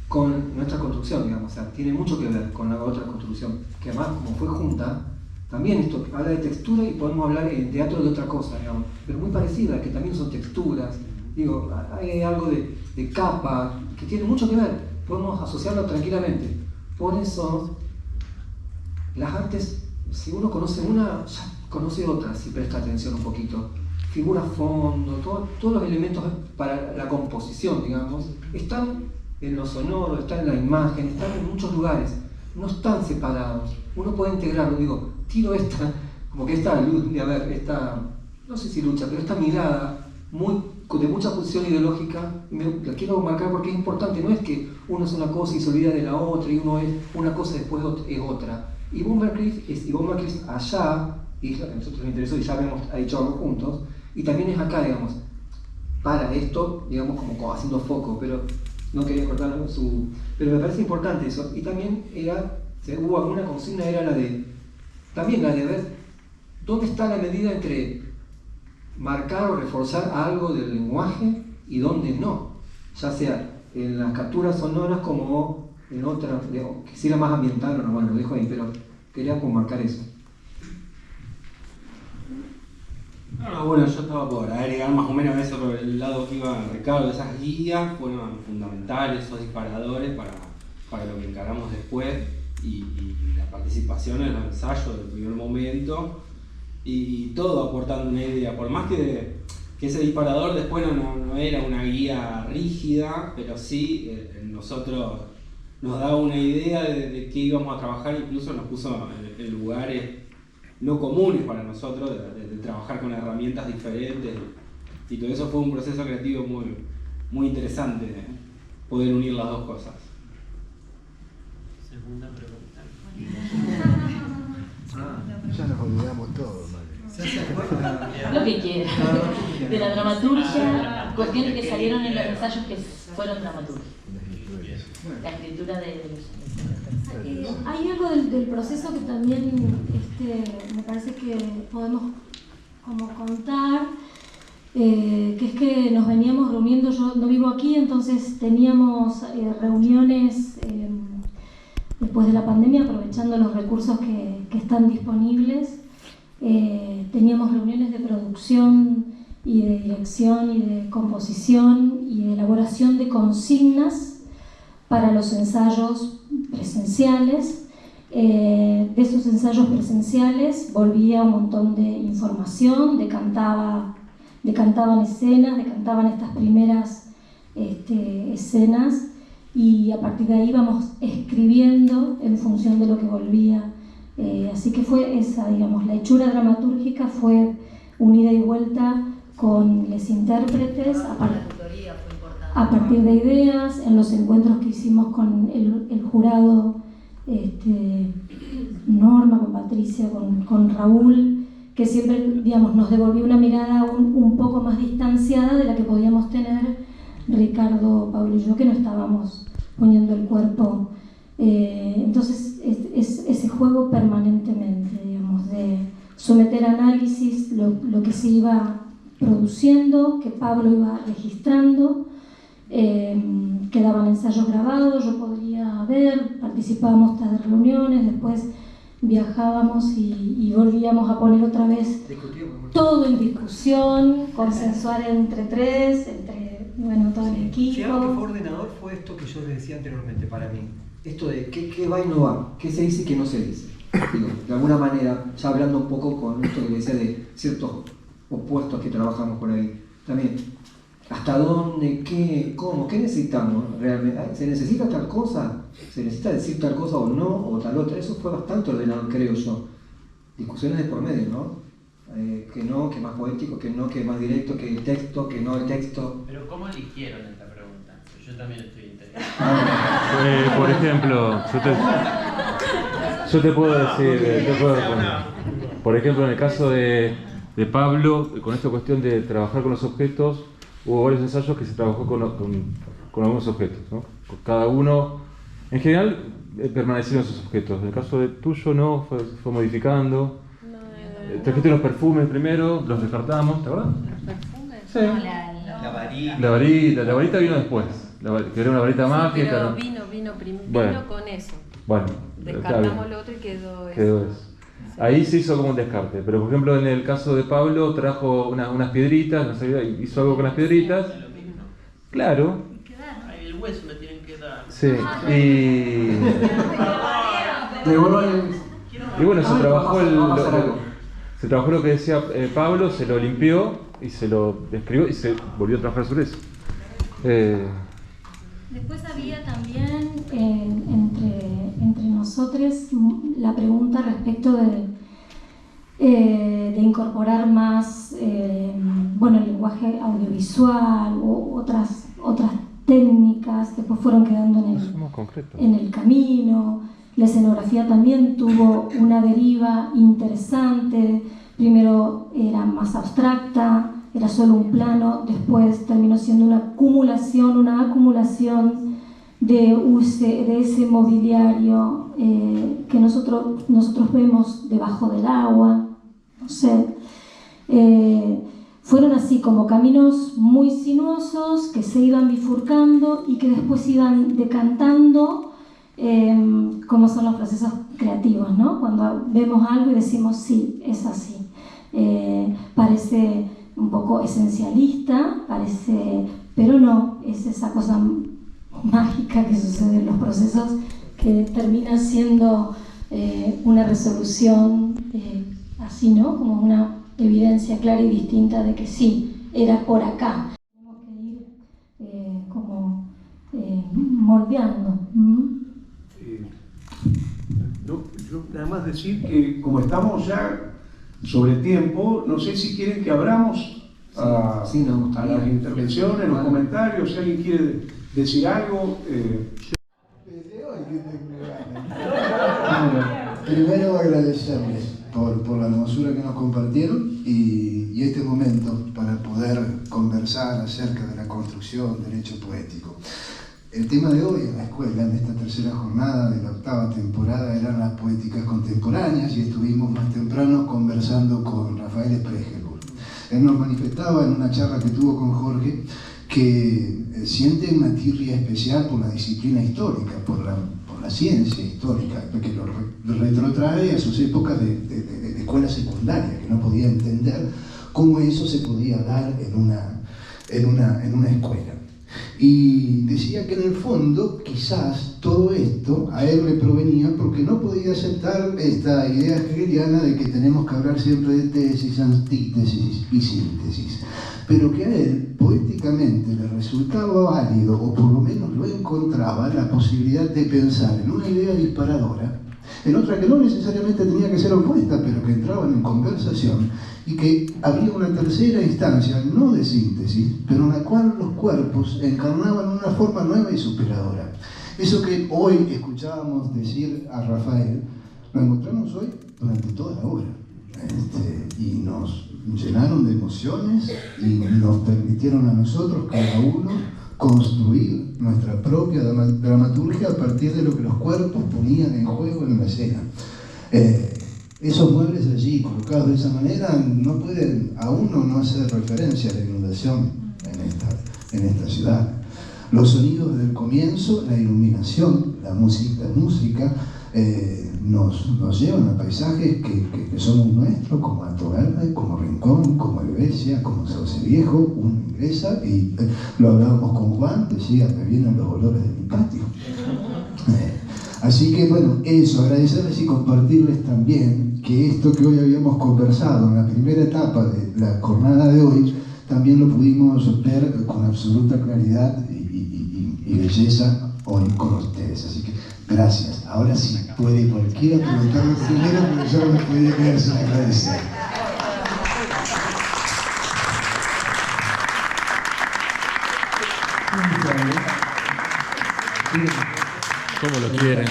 con nuestra construcción, digamos? O sea, tiene mucho que ver con la otra construcción, que además, como fue junta, también esto habla de textura y podemos hablar en teatro de otra cosa, digamos, pero muy parecida, que también son texturas. Digo, hay algo de capa que tiene mucho que ver, podemos asociarlo tranquilamente. Por eso, las artes, si uno conoce una, ya conoce otra, si presta atención un poquito. Figura, fondo, todos los elementos para la composición, digamos, están en lo sonoro, están en la imagen, están en muchos lugares, no están separados. Uno puede integrarlo, digo, tiro esta, como que esta no sé si lucha, pero esta mirada de mucha posición ideológica, la quiero marcar porque es importante, no es que uno es una cosa y se olvida de la otra, y uno es una cosa y después es otra. Y Iván Van Cleef es Iván Van Cleef allá, y a nosotros nos interesó y ya ha hecho algo juntos, y también es acá, digamos, para esto, digamos, como haciendo foco, pero no quería cortar pero me parece importante eso. Y también hubo alguna consigna, era la de ver dónde está la medida entre marcar o reforzar algo del lenguaje y dónde no, ya sea en las capturas sonoras como en otras, quisiera más ambiental, no, bueno, lo dejo ahí, pero quería como marcar eso. Bueno, yo estaba por agregar más o menos eso por el lado que iba Ricardo. Esas guías fueron fundamentales, esos disparadores para lo que encaramos después y la participación en los ensayos del primer momento y todo aportando una idea, por más que ese disparador después no era una guía rígida, pero sí nosotros nos daba una idea de qué íbamos a trabajar, incluso nos puso en lugares no comunes para nosotros, de trabajar con herramientas diferentes, y todo eso fue un proceso creativo muy interesante, poder unir las dos cosas. Segunda pregunta. Ya nos olvidamos todo, lo que quiera. De la dramaturgia, cuestiones que salieron en los ensayos que fueron dramaturgos. La escritura de los... Hay algo del proceso que también me parece que podemos como contar, que es que nos veníamos reuniendo, yo no vivo aquí, entonces teníamos reuniones después de la pandemia, aprovechando los recursos que están disponibles. Teníamos reuniones de producción y de dirección y de composición y de elaboración de consignas para los ensayos presenciales. De esos ensayos presenciales volvía un montón de información, decantaban escenas, decantaban estas primeras escenas, y a partir de ahí íbamos escribiendo en función de lo que volvía. Así que fue esa, digamos, la hechura dramatúrgica fue un ida y vuelta con los intérpretes a partir de ideas, en los encuentros que hicimos con el jurado, Norma, con Patricia, con Raúl, que siempre, digamos, nos devolvió una mirada un poco más distanciada de la que podíamos tener Ricardo, Pablo y yo, que no estábamos poniendo el cuerpo. Entonces es ese juego permanentemente, digamos, de someter a análisis lo que se iba produciendo, que Pablo iba registrando. Quedaban ensayos grabados, yo podría ver, participábamos de reuniones, después viajábamos y volvíamos a poner otra vez todo en discusión, consensuar entre tres, bueno, todo el equipo. Si algo que fue ordenador fue esto que yo les decía anteriormente para mí, esto de qué va y no va, qué se dice y qué no se dice. Digo, de alguna manera, ya hablando un poco con esto que decía de ciertos opuestos que trabajamos por ahí, también, ¿hasta dónde, qué, cómo, qué necesitamos realmente? ¿Se necesita tal cosa? ¿Se necesita decir tal cosa o no, o tal otra? Eso fue bastante ordenado, creo yo. Discusiones de por medio, ¿no? Que no, que más poético, que no, que más directo, que el texto, que no el texto. Pero ¿cómo eligieron esta pregunta? Yo también estoy interesado. Por ejemplo, yo te puedo decir, por ejemplo, en el caso de Pablo, con esta cuestión de trabajar con los objetos, hubo varios ensayos que se trabajó con algunos objetos, ¿no? Cada uno, en general, permanecieron esos objetos. En el caso de tuyo no, fue modificando. Trajiste los perfumes primero, los descartamos, ¿te acuerdas? ¿Los perfumes? Sí. No, La varita vino después, que era una varita mágica. Pero vino con eso. Bueno, descartamos lo otro y quedó eso. Ahí se hizo como un descarte, pero por ejemplo en el caso de Pablo trajo unas piedritas, no sé, hizo algo con las piedritas. Claro. Ahí el hueso le tienen que dar. Sí, y bueno, se trabajó lo que decía Pablo, se lo limpió y se lo describió y se volvió a trabajar sobre eso. Después había también entre nosotros la pregunta respecto de incorporar más el lenguaje audiovisual u otras técnicas. Después fueron quedando en el camino. La escenografía también tuvo una deriva interesante. Primero era más abstracta, era solo un plano, después terminó siendo una acumulación de ese mobiliario que nosotros vemos debajo del agua, no sé. Fueron así como caminos muy sinuosos que se iban bifurcando y que después iban decantando, como son los procesos creativos, ¿no? Cuando vemos algo y decimos sí, es así. Parece un poco esencialista, pero no, es esa cosa mágica que sucede en los procesos que termina siendo una resolución así, ¿no? Como una evidencia clara y distinta de que sí, era por acá. Tenemos que ir moldeando. Yo nada más decir que como estamos ya sobre tiempo, no sé si quieren que abramos a las intervenciones, los comentarios, si alguien quiere decir algo. Primero agradecerles por la hermosura que nos compartieron y este momento para poder conversar acerca de la construcción del hecho poético. El tema de hoy en la escuela, en esta tercera jornada de la 8ª temporada, eran las poéticas contemporáneas y estuvimos más temprano conversando con Rafael Spregelburg. Él nos manifestaba en una charla que tuvo con Jorge que siente una tirria especial por la disciplina histórica, por la ciencia histórica, que lo retrotrae a sus épocas de escuela secundaria, que no podía entender cómo eso se podía dar en una escuela. Y decía que en el fondo quizás todo esto a él le provenía porque no podía aceptar esta idea hegeliana de que tenemos que hablar siempre de tesis, antítesis y síntesis, pero que a él poéticamente le resultaba válido, o por lo menos lo encontraba, la posibilidad de pensar en una idea disparadora, en otra que no necesariamente tenía que ser opuesta, pero que entraban en conversación, y que había una tercera instancia, no de síntesis, pero en la cual los cuerpos encarnaban una forma nueva y superadora. Eso que hoy escuchábamos decir a Rafael, lo encontramos hoy durante toda la obra. Y nos llenaron de emociones y nos permitieron a nosotros, cada uno, construir nuestra propia dramaturgia a partir de lo que los cuerpos ponían en juego en la escena. Esos muebles allí, colocados de esa manera, no pueden a uno no hacer referencia a la inundación en esta ciudad. Los sonidos del comienzo, la iluminación, la música nos llevan a paisajes que somos nuestros, como Alto Verde, como Rincón, como Helvecia, como Sauce Viejo. Uno ingresa y lo hablábamos con Juan, decía, me vienen los olores de mi patio. Así que bueno, eso, agradecerles y compartirles también que esto que hoy habíamos conversado en la primera etapa de la jornada de hoy, también lo pudimos ver con absoluta claridad y belleza hoy con ustedes. Así que gracias. Ahora sí, puede cualquiera preguntarme primero, porque yo no me podía quedar sin agradecer. ¿Cómo lo quieren?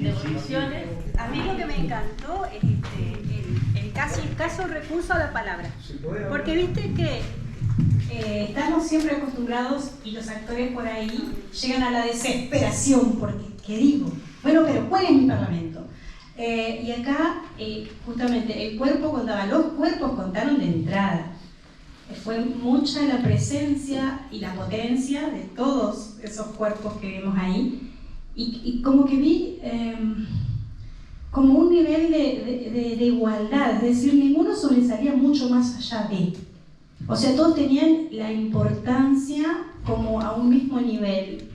Devoluciones. A mí lo que me encantó es el caso recurso a la palabra. Porque viste que estamos siempre acostumbrados y los actores por ahí llegan a la desesperación porque, ¿qué digo? Bueno, pero ¿cuál es mi parlamento? Y acá, justamente, el cuerpo contaba, los cuerpos contaron de entrada. Fue mucha la presencia y la potencia de todos esos cuerpos que vemos ahí. Y como que vi como un nivel de igualdad, es decir, ninguno sobresalía mucho más allá de. O sea, todos tenían la importancia como a un mismo nivel.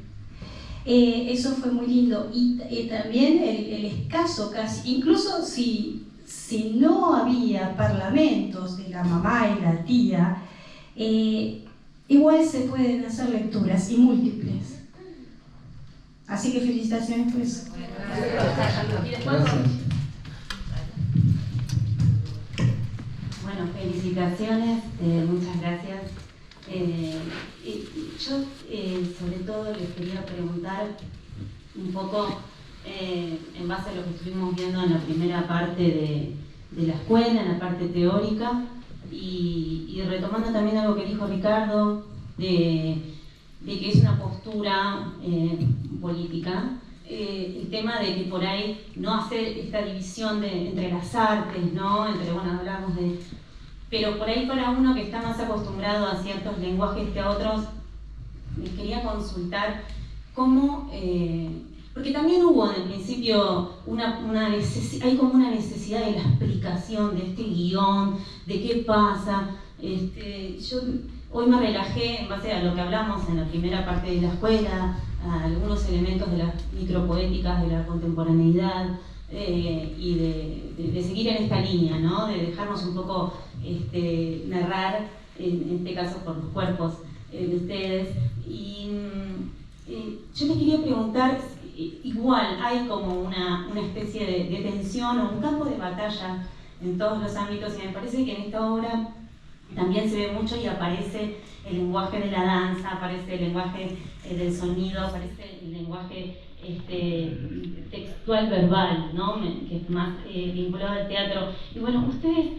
Eso fue muy lindo. Y también el escaso casi, incluso si no había parlamentos de la mamá y la tía, igual se pueden hacer lecturas y múltiples. Así que felicitaciones por eso. Bueno, felicitaciones, muchas gracias. Yo sobre todo les quería preguntar un poco en base a lo que estuvimos viendo en la primera parte de la escuela, en la parte teórica, y retomando también algo que dijo Ricardo, de que es una postura política, el tema de que por ahí no hacer esta división entre las artes, ¿no? Bueno, hablamos de... Pero por ahí para uno que está más acostumbrado a ciertos lenguajes que a otros, les quería consultar cómo... porque también hubo en el principio hay como una necesidad de la explicación de este guión, de qué pasa. Yo hoy me relajé en base a lo que hablamos en la primera parte de la escuela, a algunos elementos de las micropoéticas de la contemporaneidad y de seguir en esta línea, ¿no? De dejarnos un poco narrar, en este caso por los cuerpos de ustedes. Y yo les quería preguntar, igual hay como una especie de tensión o un campo de batalla en todos los ámbitos, y me parece que en esta obra también se ve mucho y aparece el lenguaje de la danza, aparece el lenguaje del sonido, aparece el lenguaje textual verbal, ¿no? Que es más vinculado al teatro. Y bueno, ustedes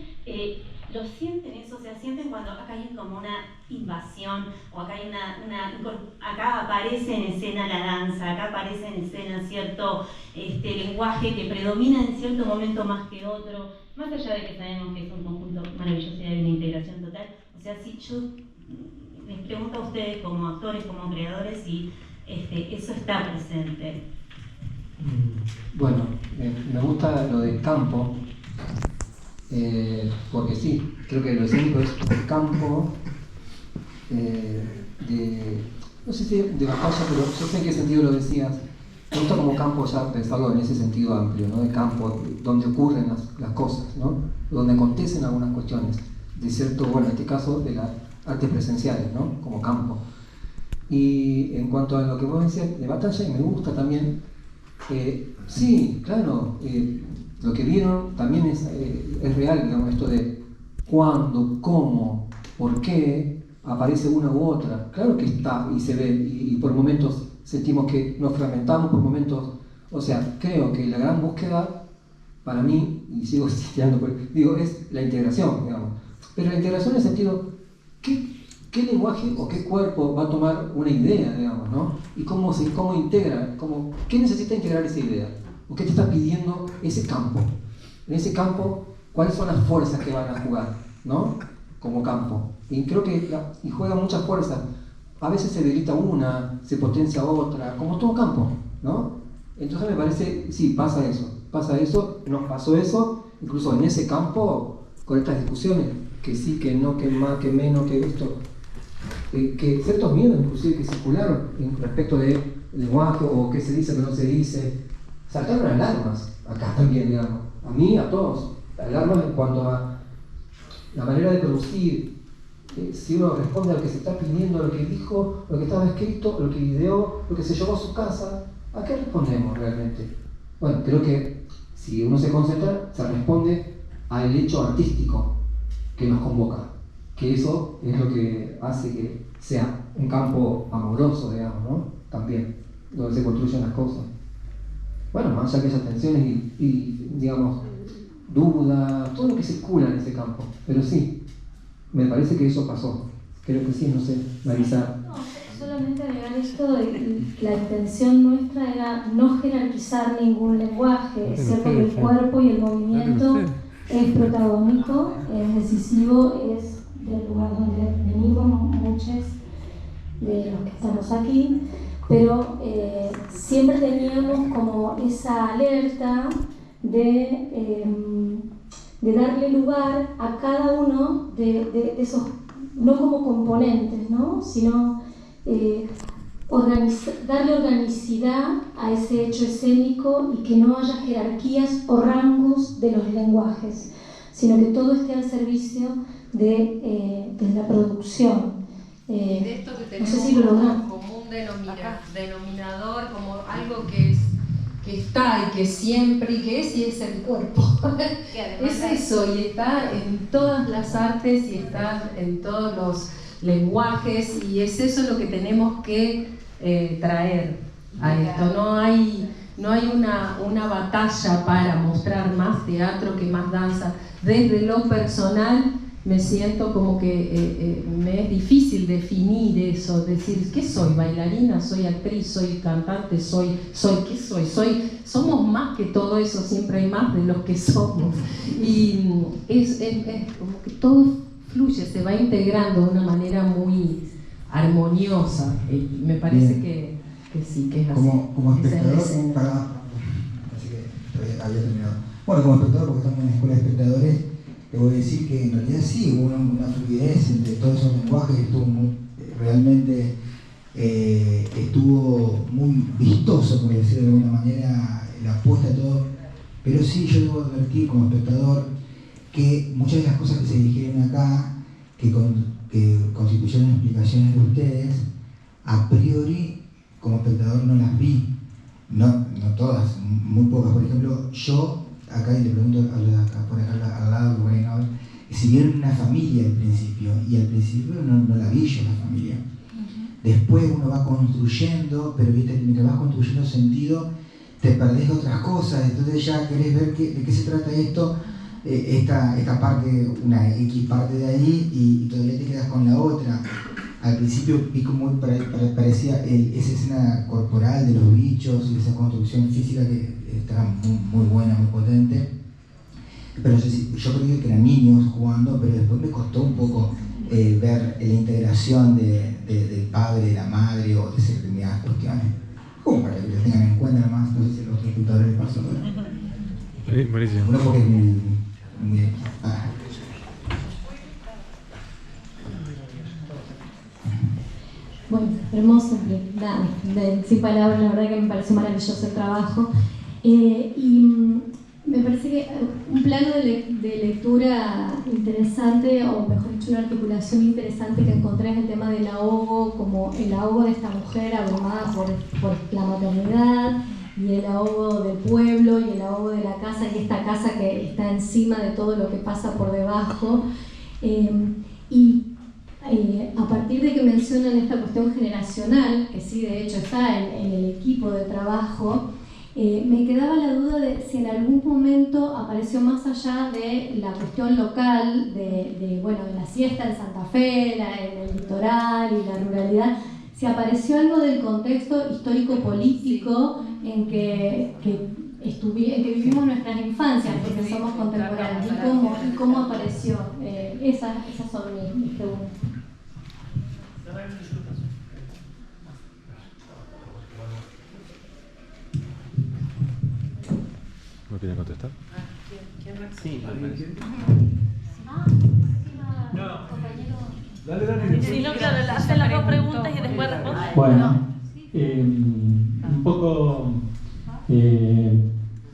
lo sienten eso, o sea, sienten cuando acá hay como una invasión, o acá hay acá aparece en escena la danza, acá aparece en escena cierto lenguaje que predomina en cierto momento más que otro, más allá de que sabemos que es un conjunto maravilloso y hay una integración total. O sea, si yo les pregunto a ustedes como actores, como creadores, si eso está presente. Bueno, me gusta lo del campo, porque sí, creo que lo escénico es el campo no sé si de batalla, pero yo sé en qué sentido lo decías. Me gusta como campo ya pensarlo en ese sentido amplio, ¿no? De campo, donde ocurren las cosas, ¿no? Donde acontecen algunas cuestiones, de cierto, bueno, en este caso de las artes presenciales, ¿no? Como campo. Y en cuanto a lo que vos decías de batalla, y me gusta también, sí, claro, lo que vieron también es real, digamos, esto de cuándo, cómo, por qué aparece una u otra. Claro que está y se ve, y por momentos sentimos que nos fragmentamos, por momentos, o sea, creo que la gran búsqueda para mí, y sigo insistiendo, digo, es la integración, digamos. Pero la integración en el sentido, ¿qué lenguaje o qué cuerpo va a tomar una idea, digamos, ¿no? Y cómo integra, ¿qué necesita integrar esa idea? ¿O qué te está pidiendo ese campo? En ese campo, ¿cuáles son las fuerzas que van a jugar, ¿no? Como campo. Y creo que juega muchas fuerzas. A veces se debilita una, se potencia otra, como todo campo, ¿no? Entonces me parece, sí, pasa eso, nos pasó eso, incluso en ese campo, con estas discusiones, que sí, que no, que más, que menos, que esto, que ciertos miedos inclusive que circularon respecto de lenguaje, o qué se dice, que no se dice, saltaron alarmas acá también, digamos, a mí, a todos, alarmas en cuanto a la manera de producir. Si uno responde a lo que se está pidiendo, a lo que dijo, lo que estaba escrito, lo que ideó, lo que se llevó a su casa, ¿a qué respondemos realmente? Bueno, creo que si uno se concentra, se responde al hecho artístico que nos convoca, que eso es lo que hace que sea un campo amoroso, digamos, ¿no? También, donde se construyen las cosas. Bueno, más allá de esas tensiones y digamos, dudas, todo lo que circula en ese campo, pero sí, me parece que eso pasó. Creo que sí, no sé, Marisa. No, solamente agregar esto de la intención nuestra era no jerarquizar ningún lenguaje. Es cierto que el cuerpo y el movimiento es protagónico, es decisivo, es del lugar donde venimos muchos de los que estamos aquí, pero siempre teníamos como esa alerta de darle lugar a cada uno de esos, no como componentes, ¿no? Sino darle organicidad a ese hecho escénico y que no haya jerarquías o rangos de los lenguajes, sino que todo esté al servicio de la producción. De esto que tenemos no sé si lo logramos. como un denominador, como algo que está y que siempre y que es, y es el cuerpo. Es eso, y está en todas las artes y está en todos los lenguajes, y es eso lo que tenemos que traer a esto. No hay una batalla para mostrar más teatro que más danza. Desde lo personal me siento como que me es difícil definir eso, decir, ¿qué soy? ¿Bailarina? ¿Soy actriz? ¿Soy cantante? ¿Qué soy? Somos más que todo eso, siempre hay más de los que somos. Y es como que todo fluye, se va integrando de una manera muy armoniosa. Y me parece que sí, que es así. Como espectador, así que había terminado. Bueno, como espectador, porque estamos en la escuela de espectadores, te voy a decir que en realidad sí hubo una fluidez entre todos esos lenguajes, realmente estuvo muy vistoso, por decirlo de alguna manera, la apuesta de todo, pero sí yo debo advertir como espectador que muchas de las cosas que se dijeron acá, que constituyeron explicaciones de ustedes, a priori como espectador no las vi, no todas, muy pocas. Por ejemplo, yo acá, y le pregunto al lado, si bien una familia al principio, y al principio no la vi yo la familia. Después uno va construyendo, pero viste, mientras vas construyendo sentido, te perdés otras cosas, entonces ya querés ver de qué se trata esto, esta parte, una X parte de ahí, y todavía te quedas con la otra. Al principio vi como parecía esa escena corporal de los bichos y esa construcción física que estaba muy buena, muy potente. Pero yo creí que eran niños jugando, pero después me costó un poco ver la integración del padre, de la madre o de determinadas cuestiones. Como para que lo tengan en cuenta, además, no sé si los espectadores les pasó. Sí, buenísimo. Uno porque es muy Bueno, hermoso, nada, sin palabras, la verdad que me pareció maravilloso el trabajo. Y me parece que un plano de lectura interesante, o mejor dicho, una articulación interesante que encontré es el tema del ahogo, como el ahogo de esta mujer abrumada por la maternidad, y el ahogo del pueblo, y el ahogo de la casa, y esta casa que está encima de todo lo que pasa por debajo. A partir de que mencionan esta cuestión generacional, que sí de hecho está en el equipo de trabajo, me quedaba la duda de si en algún momento apareció más allá de la cuestión local, de la siesta en Santa Fe, en el litoral y la ruralidad, si apareció algo del contexto histórico-político en que vivimos nuestras infancias, porque somos contemporáneos, y cómo apareció. Esas son mis preguntas. ¿No quieren contestar? Sí, Si no, claro, hacen las dos preguntas y después responden. Bueno, un poco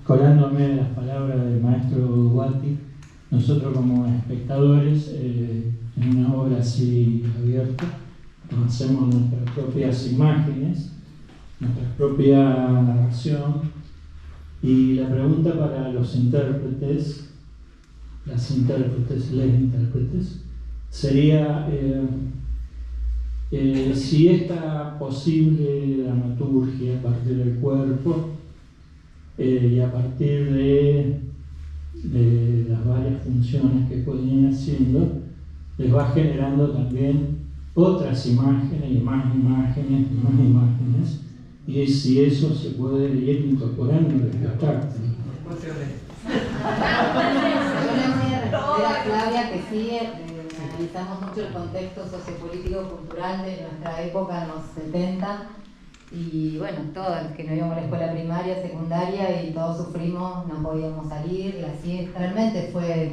colándome de las palabras del maestro Guati, nosotros como espectadores, en una obra así abierta, hacemos nuestras propias imágenes, nuestra propia narración, y la pregunta para los intérpretes, les intérpretes, sería si esta posible dramaturgia a partir del cuerpo y a partir de las varias funciones que pueden ir haciendo, les va generando también otras imágenes y más imágenes, y si eso se puede ir incorporando en el espectáculo. Yo le voy a responder a Claudia que sí, analizamos mucho el contexto sociopolítico-cultural de nuestra época en los 70, y bueno, todos los que no íbamos a la escuela primaria, secundaria, y todos sufrimos, no podíamos salir, la siesta, realmente fue.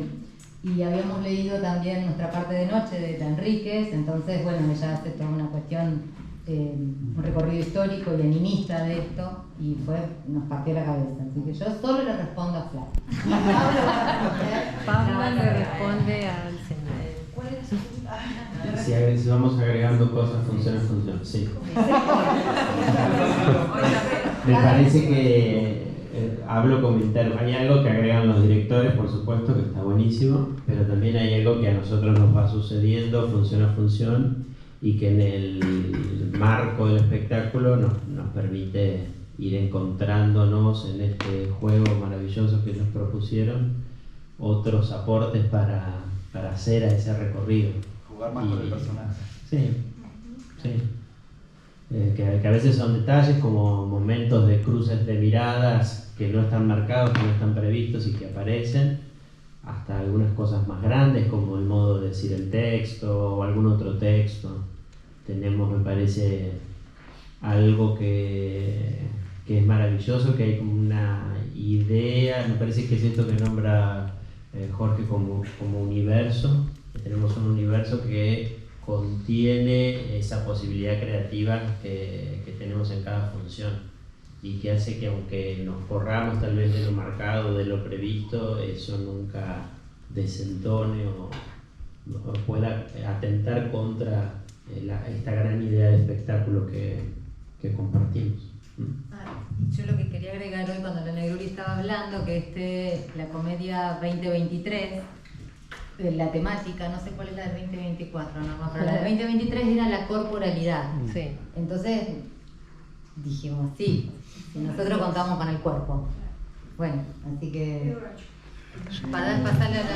Y habíamos leído también Nuestra parte de noche de Enríquez, entonces bueno, ella hace toda una cuestión, un recorrido histórico y animista de esto, y nos partió la cabeza. Así que yo solo le respondo a Flavia. Pablo le responde al señor. ¿Cuál era su pregunta? Si vamos agregando cosas, funciona, sí. Me parece que hablo como interno. Hay algo que agregan los directores, por supuesto, que está buenísimo, pero también hay algo que a nosotros nos va sucediendo, función, y que en el marco del espectáculo nos permite ir encontrándonos en este juego maravilloso que nos propusieron, otros aportes para hacer a ese recorrido. Jugar más con el personaje. Sí. Que a veces son detalles como momentos de cruces de miradas que no están marcados, que no están previstos y que aparecen, hasta algunas cosas más grandes como el modo de decir el texto o algún otro texto. Tenemos, me parece, algo que es maravilloso, que hay como una idea, me parece que es esto que nombra Jorge como universo. Tenemos un universo que contiene esa posibilidad creativa que tenemos en cada función, y que hace que, aunque nos corramos tal vez de lo marcado, de lo previsto, eso nunca desentone o pueda atentar contra esta gran idea de espectáculo que compartimos. Yo lo que quería agregar hoy, cuando la Negruli estaba hablando, que la comedia 2023 la temática, no sé cuál es la del 2024, no, pero la del 2023 era la corporalidad. Sí. Entonces dijimos, sí, si nosotros contamos con el cuerpo. Bueno, así que para pasarle a la...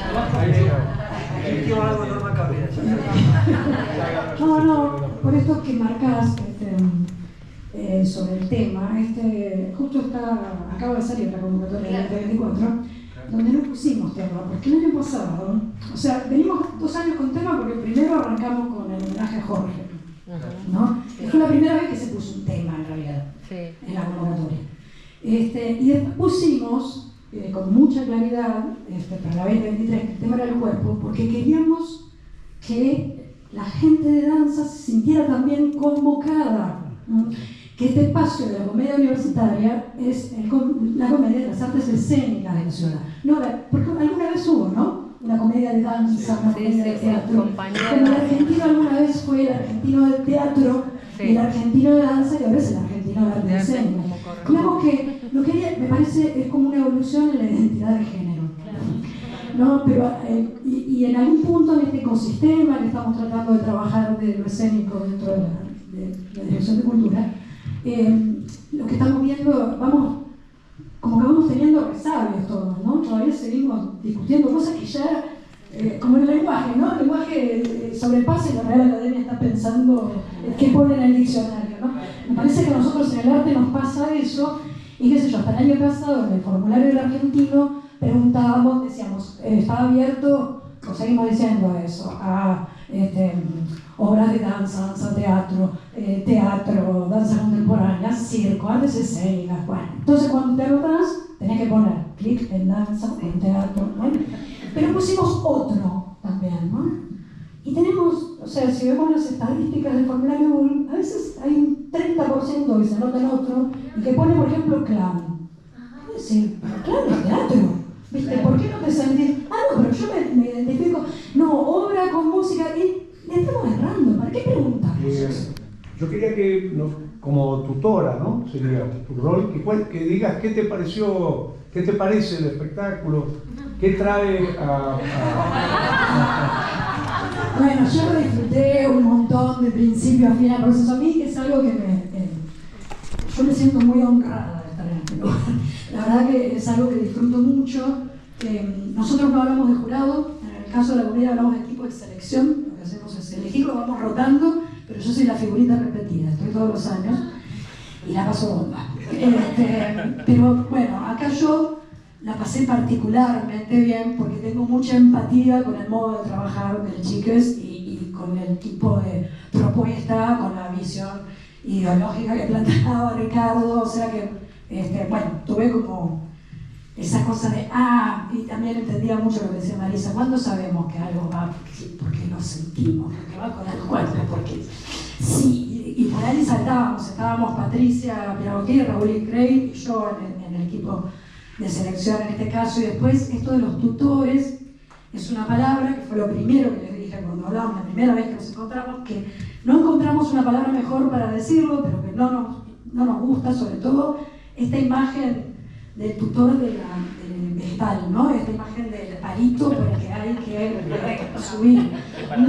No, por esto que marcas sobre el tema, justo acaba de salir la convocatoria del 2024, donde no pusimos tema, porque el año pasado, o sea, venimos 2 años con tema porque primero arrancamos con el homenaje a Jorge, ¿no? Que fue la primera vez que se puso un tema en realidad, en la convocatoria. Y después pusimos, con mucha claridad, para la 2023, el tema era el cuerpo, porque queríamos que la gente de danza se sintiera también convocada, ¿no? Que este espacio de la comedia universitaria es la comedia de las artes escénicas de la ciudad. No, porque alguna vez hubo, ¿no? Una comedia de danza, una comedia de teatro. Como el argentino alguna vez fue el argentino del teatro, el argentino de danza y ahora es el argentino de arte escénica. Digamos que lo que me parece es como una evolución en la identidad de género. ¿No? Pero, y en algún punto en este ecosistema que estamos tratando de trabajar de lo escénico dentro de la Dirección de Cultura, lo que estamos viendo, como que vamos teniendo resabios todos, ¿no? Todavía seguimos discutiendo cosas que ya, como en el lenguaje, ¿no? El lenguaje sobrepasa y la Real Academia está pensando qué pone en el diccionario, ¿no? Me parece que a nosotros en el arte nos pasa eso, y qué sé yo, hasta el año pasado en el formulario del argentino preguntábamos, decíamos, ¿está abierto? O seguimos diciendo eso, a obras de danza, danza teatro, teatro, danza contemporánea, circo, artes escénicas, bueno. Entonces cuando te anotás, tenés que poner clic en danza, en teatro, ¿no? Pero pusimos otro también, ¿no? Y tenemos, o sea, si vemos las estadísticas del formulario Google, a veces hay un 30% que se anota en otro y que pone, por ejemplo, clown. Es decir, clown es teatro. ¿Viste? ¿Por qué no te sentís? No, pero yo me identifico. No, obra con música. Y le estamos errando. ¿Para qué preguntamos eso? Yo quería que, como tutora, ¿no? Sería tu rol, que digas qué te pareció, qué te parece el espectáculo, qué trae Bueno, yo lo disfruté un montón de principio a fin al proceso. A mí es algo que yo me siento muy honrada de estar en este lugar. La verdad que es algo que disfruto mucho. Nosotros no hablamos de jurado, en el caso de la comedia hablamos de equipo de selección. Lo que hacemos es elegirlo, vamos rotando, pero yo soy la figurita repetida, estoy todos los años y la paso bomba. Pero bueno, acá yo la pasé particularmente bien porque tengo mucha empatía con el modo de trabajar del Chiques y con el tipo de propuesta, con la visión ideológica que planteaba Ricardo, o sea que bueno, tuve como esa cosa de, y también entendía mucho lo que decía Marisa, ¿cuándo sabemos que algo va? Porque lo sentimos, porque va con el cuerpo, porque sí, y por ahí estábamos Patricia Piragotti, Raúl Increy y yo en el equipo de selección en este caso, y después esto de los tutores es una palabra que fue lo primero que les dije cuando hablábamos la primera vez que nos encontramos, que no encontramos una palabra mejor para decirlo, pero que no nos gusta, sobre todo esta imagen del tutor del vegetal, ¿no? Esta imagen del palito por el que hay que subir.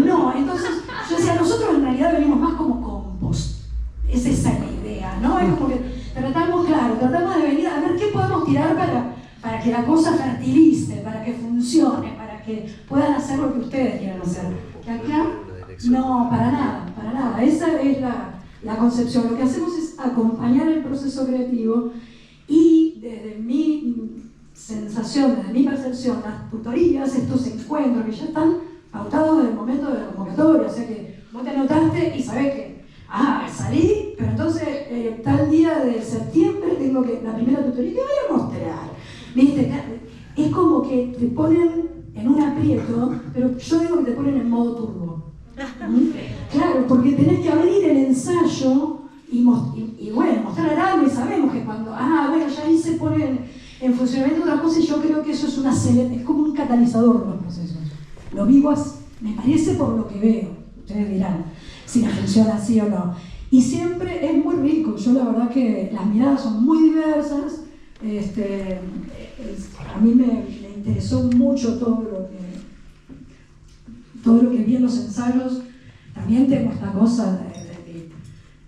No, entonces yo decía, nosotros en realidad venimos más como compost. Es esa la idea, ¿no? Es como que tratamos de venir a ver qué podemos tirar para que la cosa fertilice, para que funcione, para que puedan hacer lo que ustedes quieran hacer. Que acá, no, para nada. Esa es la concepción. Lo que hacemos es acompañar el proceso creativo y desde mi sensación, desde mi percepción, las tutorías, estos encuentros que ya están pautados desde el momento de la convocatoria, o sea que vos te anotaste y sabés que salí, pero entonces tal día de septiembre tengo que la primera tutoría que voy a mostrar, ¿viste? Es como que te ponen en un aprieto, pero yo digo que te ponen en modo turbo. Claro, porque tenés que abrir el ensayo y bueno, mostrar algo y sabemos que cuando, bueno, ya ahí se ponen en funcionamiento otras cosas y yo creo que eso es como un catalizador de los procesos. Lo vivo así, me parece por lo que veo, ustedes dirán si la funciona así o no. Y siempre es muy rico, yo la verdad que las miradas son muy diversas, a mí me interesó mucho todo todo lo que vi en los ensayos, también tengo esta cosa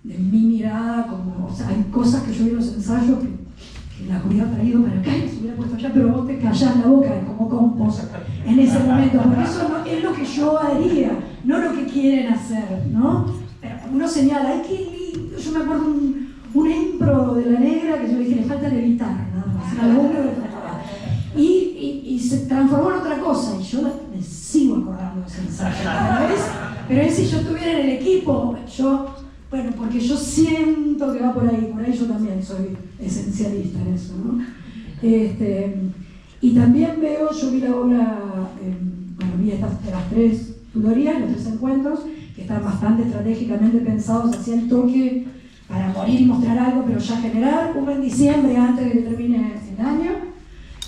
de mi mirada, como, o sea, hay cosas que yo vi en los ensayos que las hubiera traído para acá y las hubiera puesto allá, pero vos te callás la boca como compost en ese momento, porque eso no es lo que yo haría, no lo que quieren hacer, ¿no? Pero uno señala, ay, qué lindo, yo me acuerdo un impro de La Negra que yo le dije, le falta levitar, nada más, era lo único que faltaba. Y se transformó en otra cosa, y yo me sigo acordando de ese ensayo, pero es si yo estuviera en el equipo, bueno, porque yo siento que va por ahí yo también soy esencialista en eso, ¿no? Y también yo vi la obra, vi las 3 tutorías, los 3 encuentros, que están bastante estratégicamente pensados hacia el toque, para morir y mostrar algo, pero ya generar, uno en diciembre antes de que termine el año,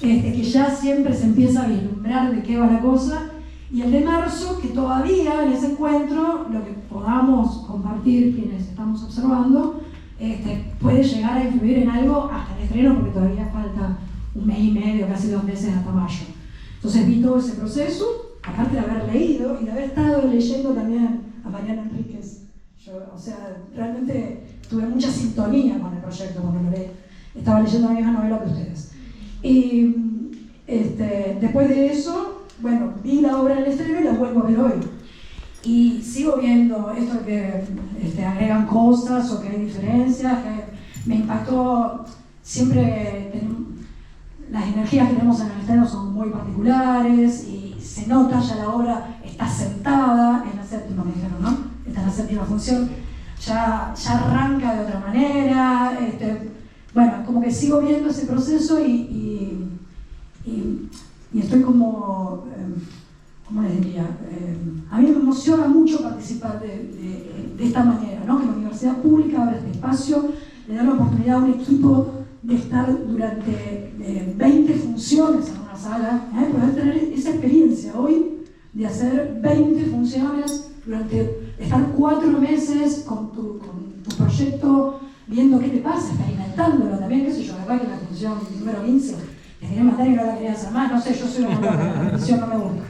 que ya siempre se empieza a vislumbrar de qué va la cosa, y el de marzo, que todavía en ese encuentro, lo que podamos compartir quienes estamos observando, puede llegar a influir en algo hasta el estreno, porque todavía falta 1 mes y medio, casi 2 meses hasta mayo. Entonces vi todo ese proceso, aparte de haber leído y de haber estado leyendo también a Mariana Enríquez. O sea, realmente tuve mucha sintonía con el proyecto cuando lo leí. Estaba leyendo la misma novela que ustedes. Y después de eso, bueno, vi la obra en el estreno y la vuelvo a ver hoy. Y sigo viendo esto que agregan cosas o que hay diferencias, que me impactó siempre. Las energías que tenemos en el estreno son muy particulares y se nota, ya la obra está sentada en la 7ª, me dijeron, ¿no? Está en la 7ª función, ya arranca de otra manera. Bueno, como que sigo viendo ese proceso y estoy como, ¿cómo les diría? A mí me emociona mucho participar de esta manera, ¿no? Que la universidad pública abra este espacio, le da la oportunidad a un equipo de estar durante 20 funciones en una sala, poder tener esa experiencia hoy de hacer 20 funciones estar 4 meses con tu proyecto, viendo qué te pasa, experimentándolo también, qué sé yo, verdad que la función número 15 te quería matar y no la quería hacer más, no sé, yo soy una loca, la repetición no me gusta.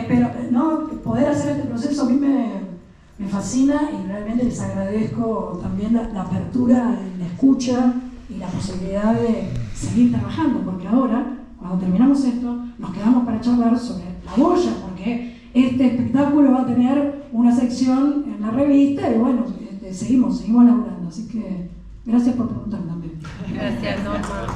Pero no, poder hacer este proceso a mí me fascina y realmente les agradezco también la apertura, la escucha y la posibilidad de seguir trabajando, porque ahora, cuando terminamos esto, nos quedamos para charlar sobre La Boya, porque este espectáculo va a tener una sección en la revista y bueno, seguimos laburando, así que gracias por preguntar también. Gracias, Norma.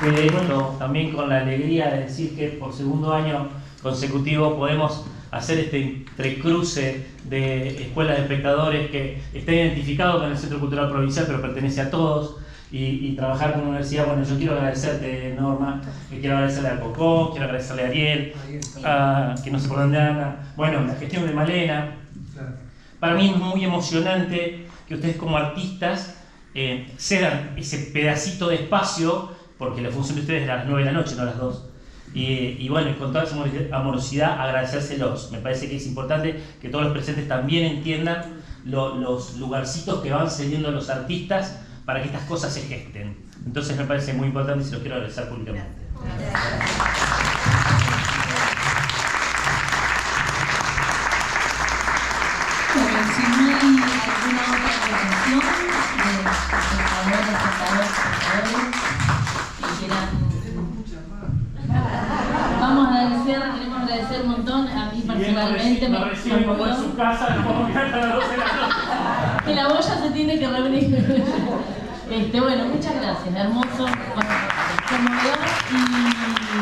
Bueno, también con la alegría de decir que por 2º año consecutivo podemos hacer este entrecruce de escuelas de espectadores que está identificado con el Centro Cultural Provincial, pero pertenece a todos, y trabajar con la universidad. Bueno, yo quiero agradecerte, Norma, quiero agradecerle a Cocó, quiero agradecerle a Ariel, que no sé por dónde anda, bueno, la gestión de Malena. Para mí es muy emocionante que ustedes como artistas cedan ese pedacito de espacio, porque la función de ustedes es a las 9 de la noche, no a las 2. Y bueno, con toda esa amorosidad agradecérselos. Me parece que es importante que todos los presentes también entiendan los lugarcitos que van cediendo los artistas para que estas cosas se gesten. Entonces me parece muy importante y se los quiero agradecer públicamente. Bueno, si no hay alguna otra intervención de espectadores que quieran. Vamos a agradecer, queremos agradecer un montón, a mí personalmente me reciben como en su casa, no podemos quedar a las 12 de la noche. Y La Boya se tiene que reunir. Bueno, muchas gracias, hermoso, conmovedor y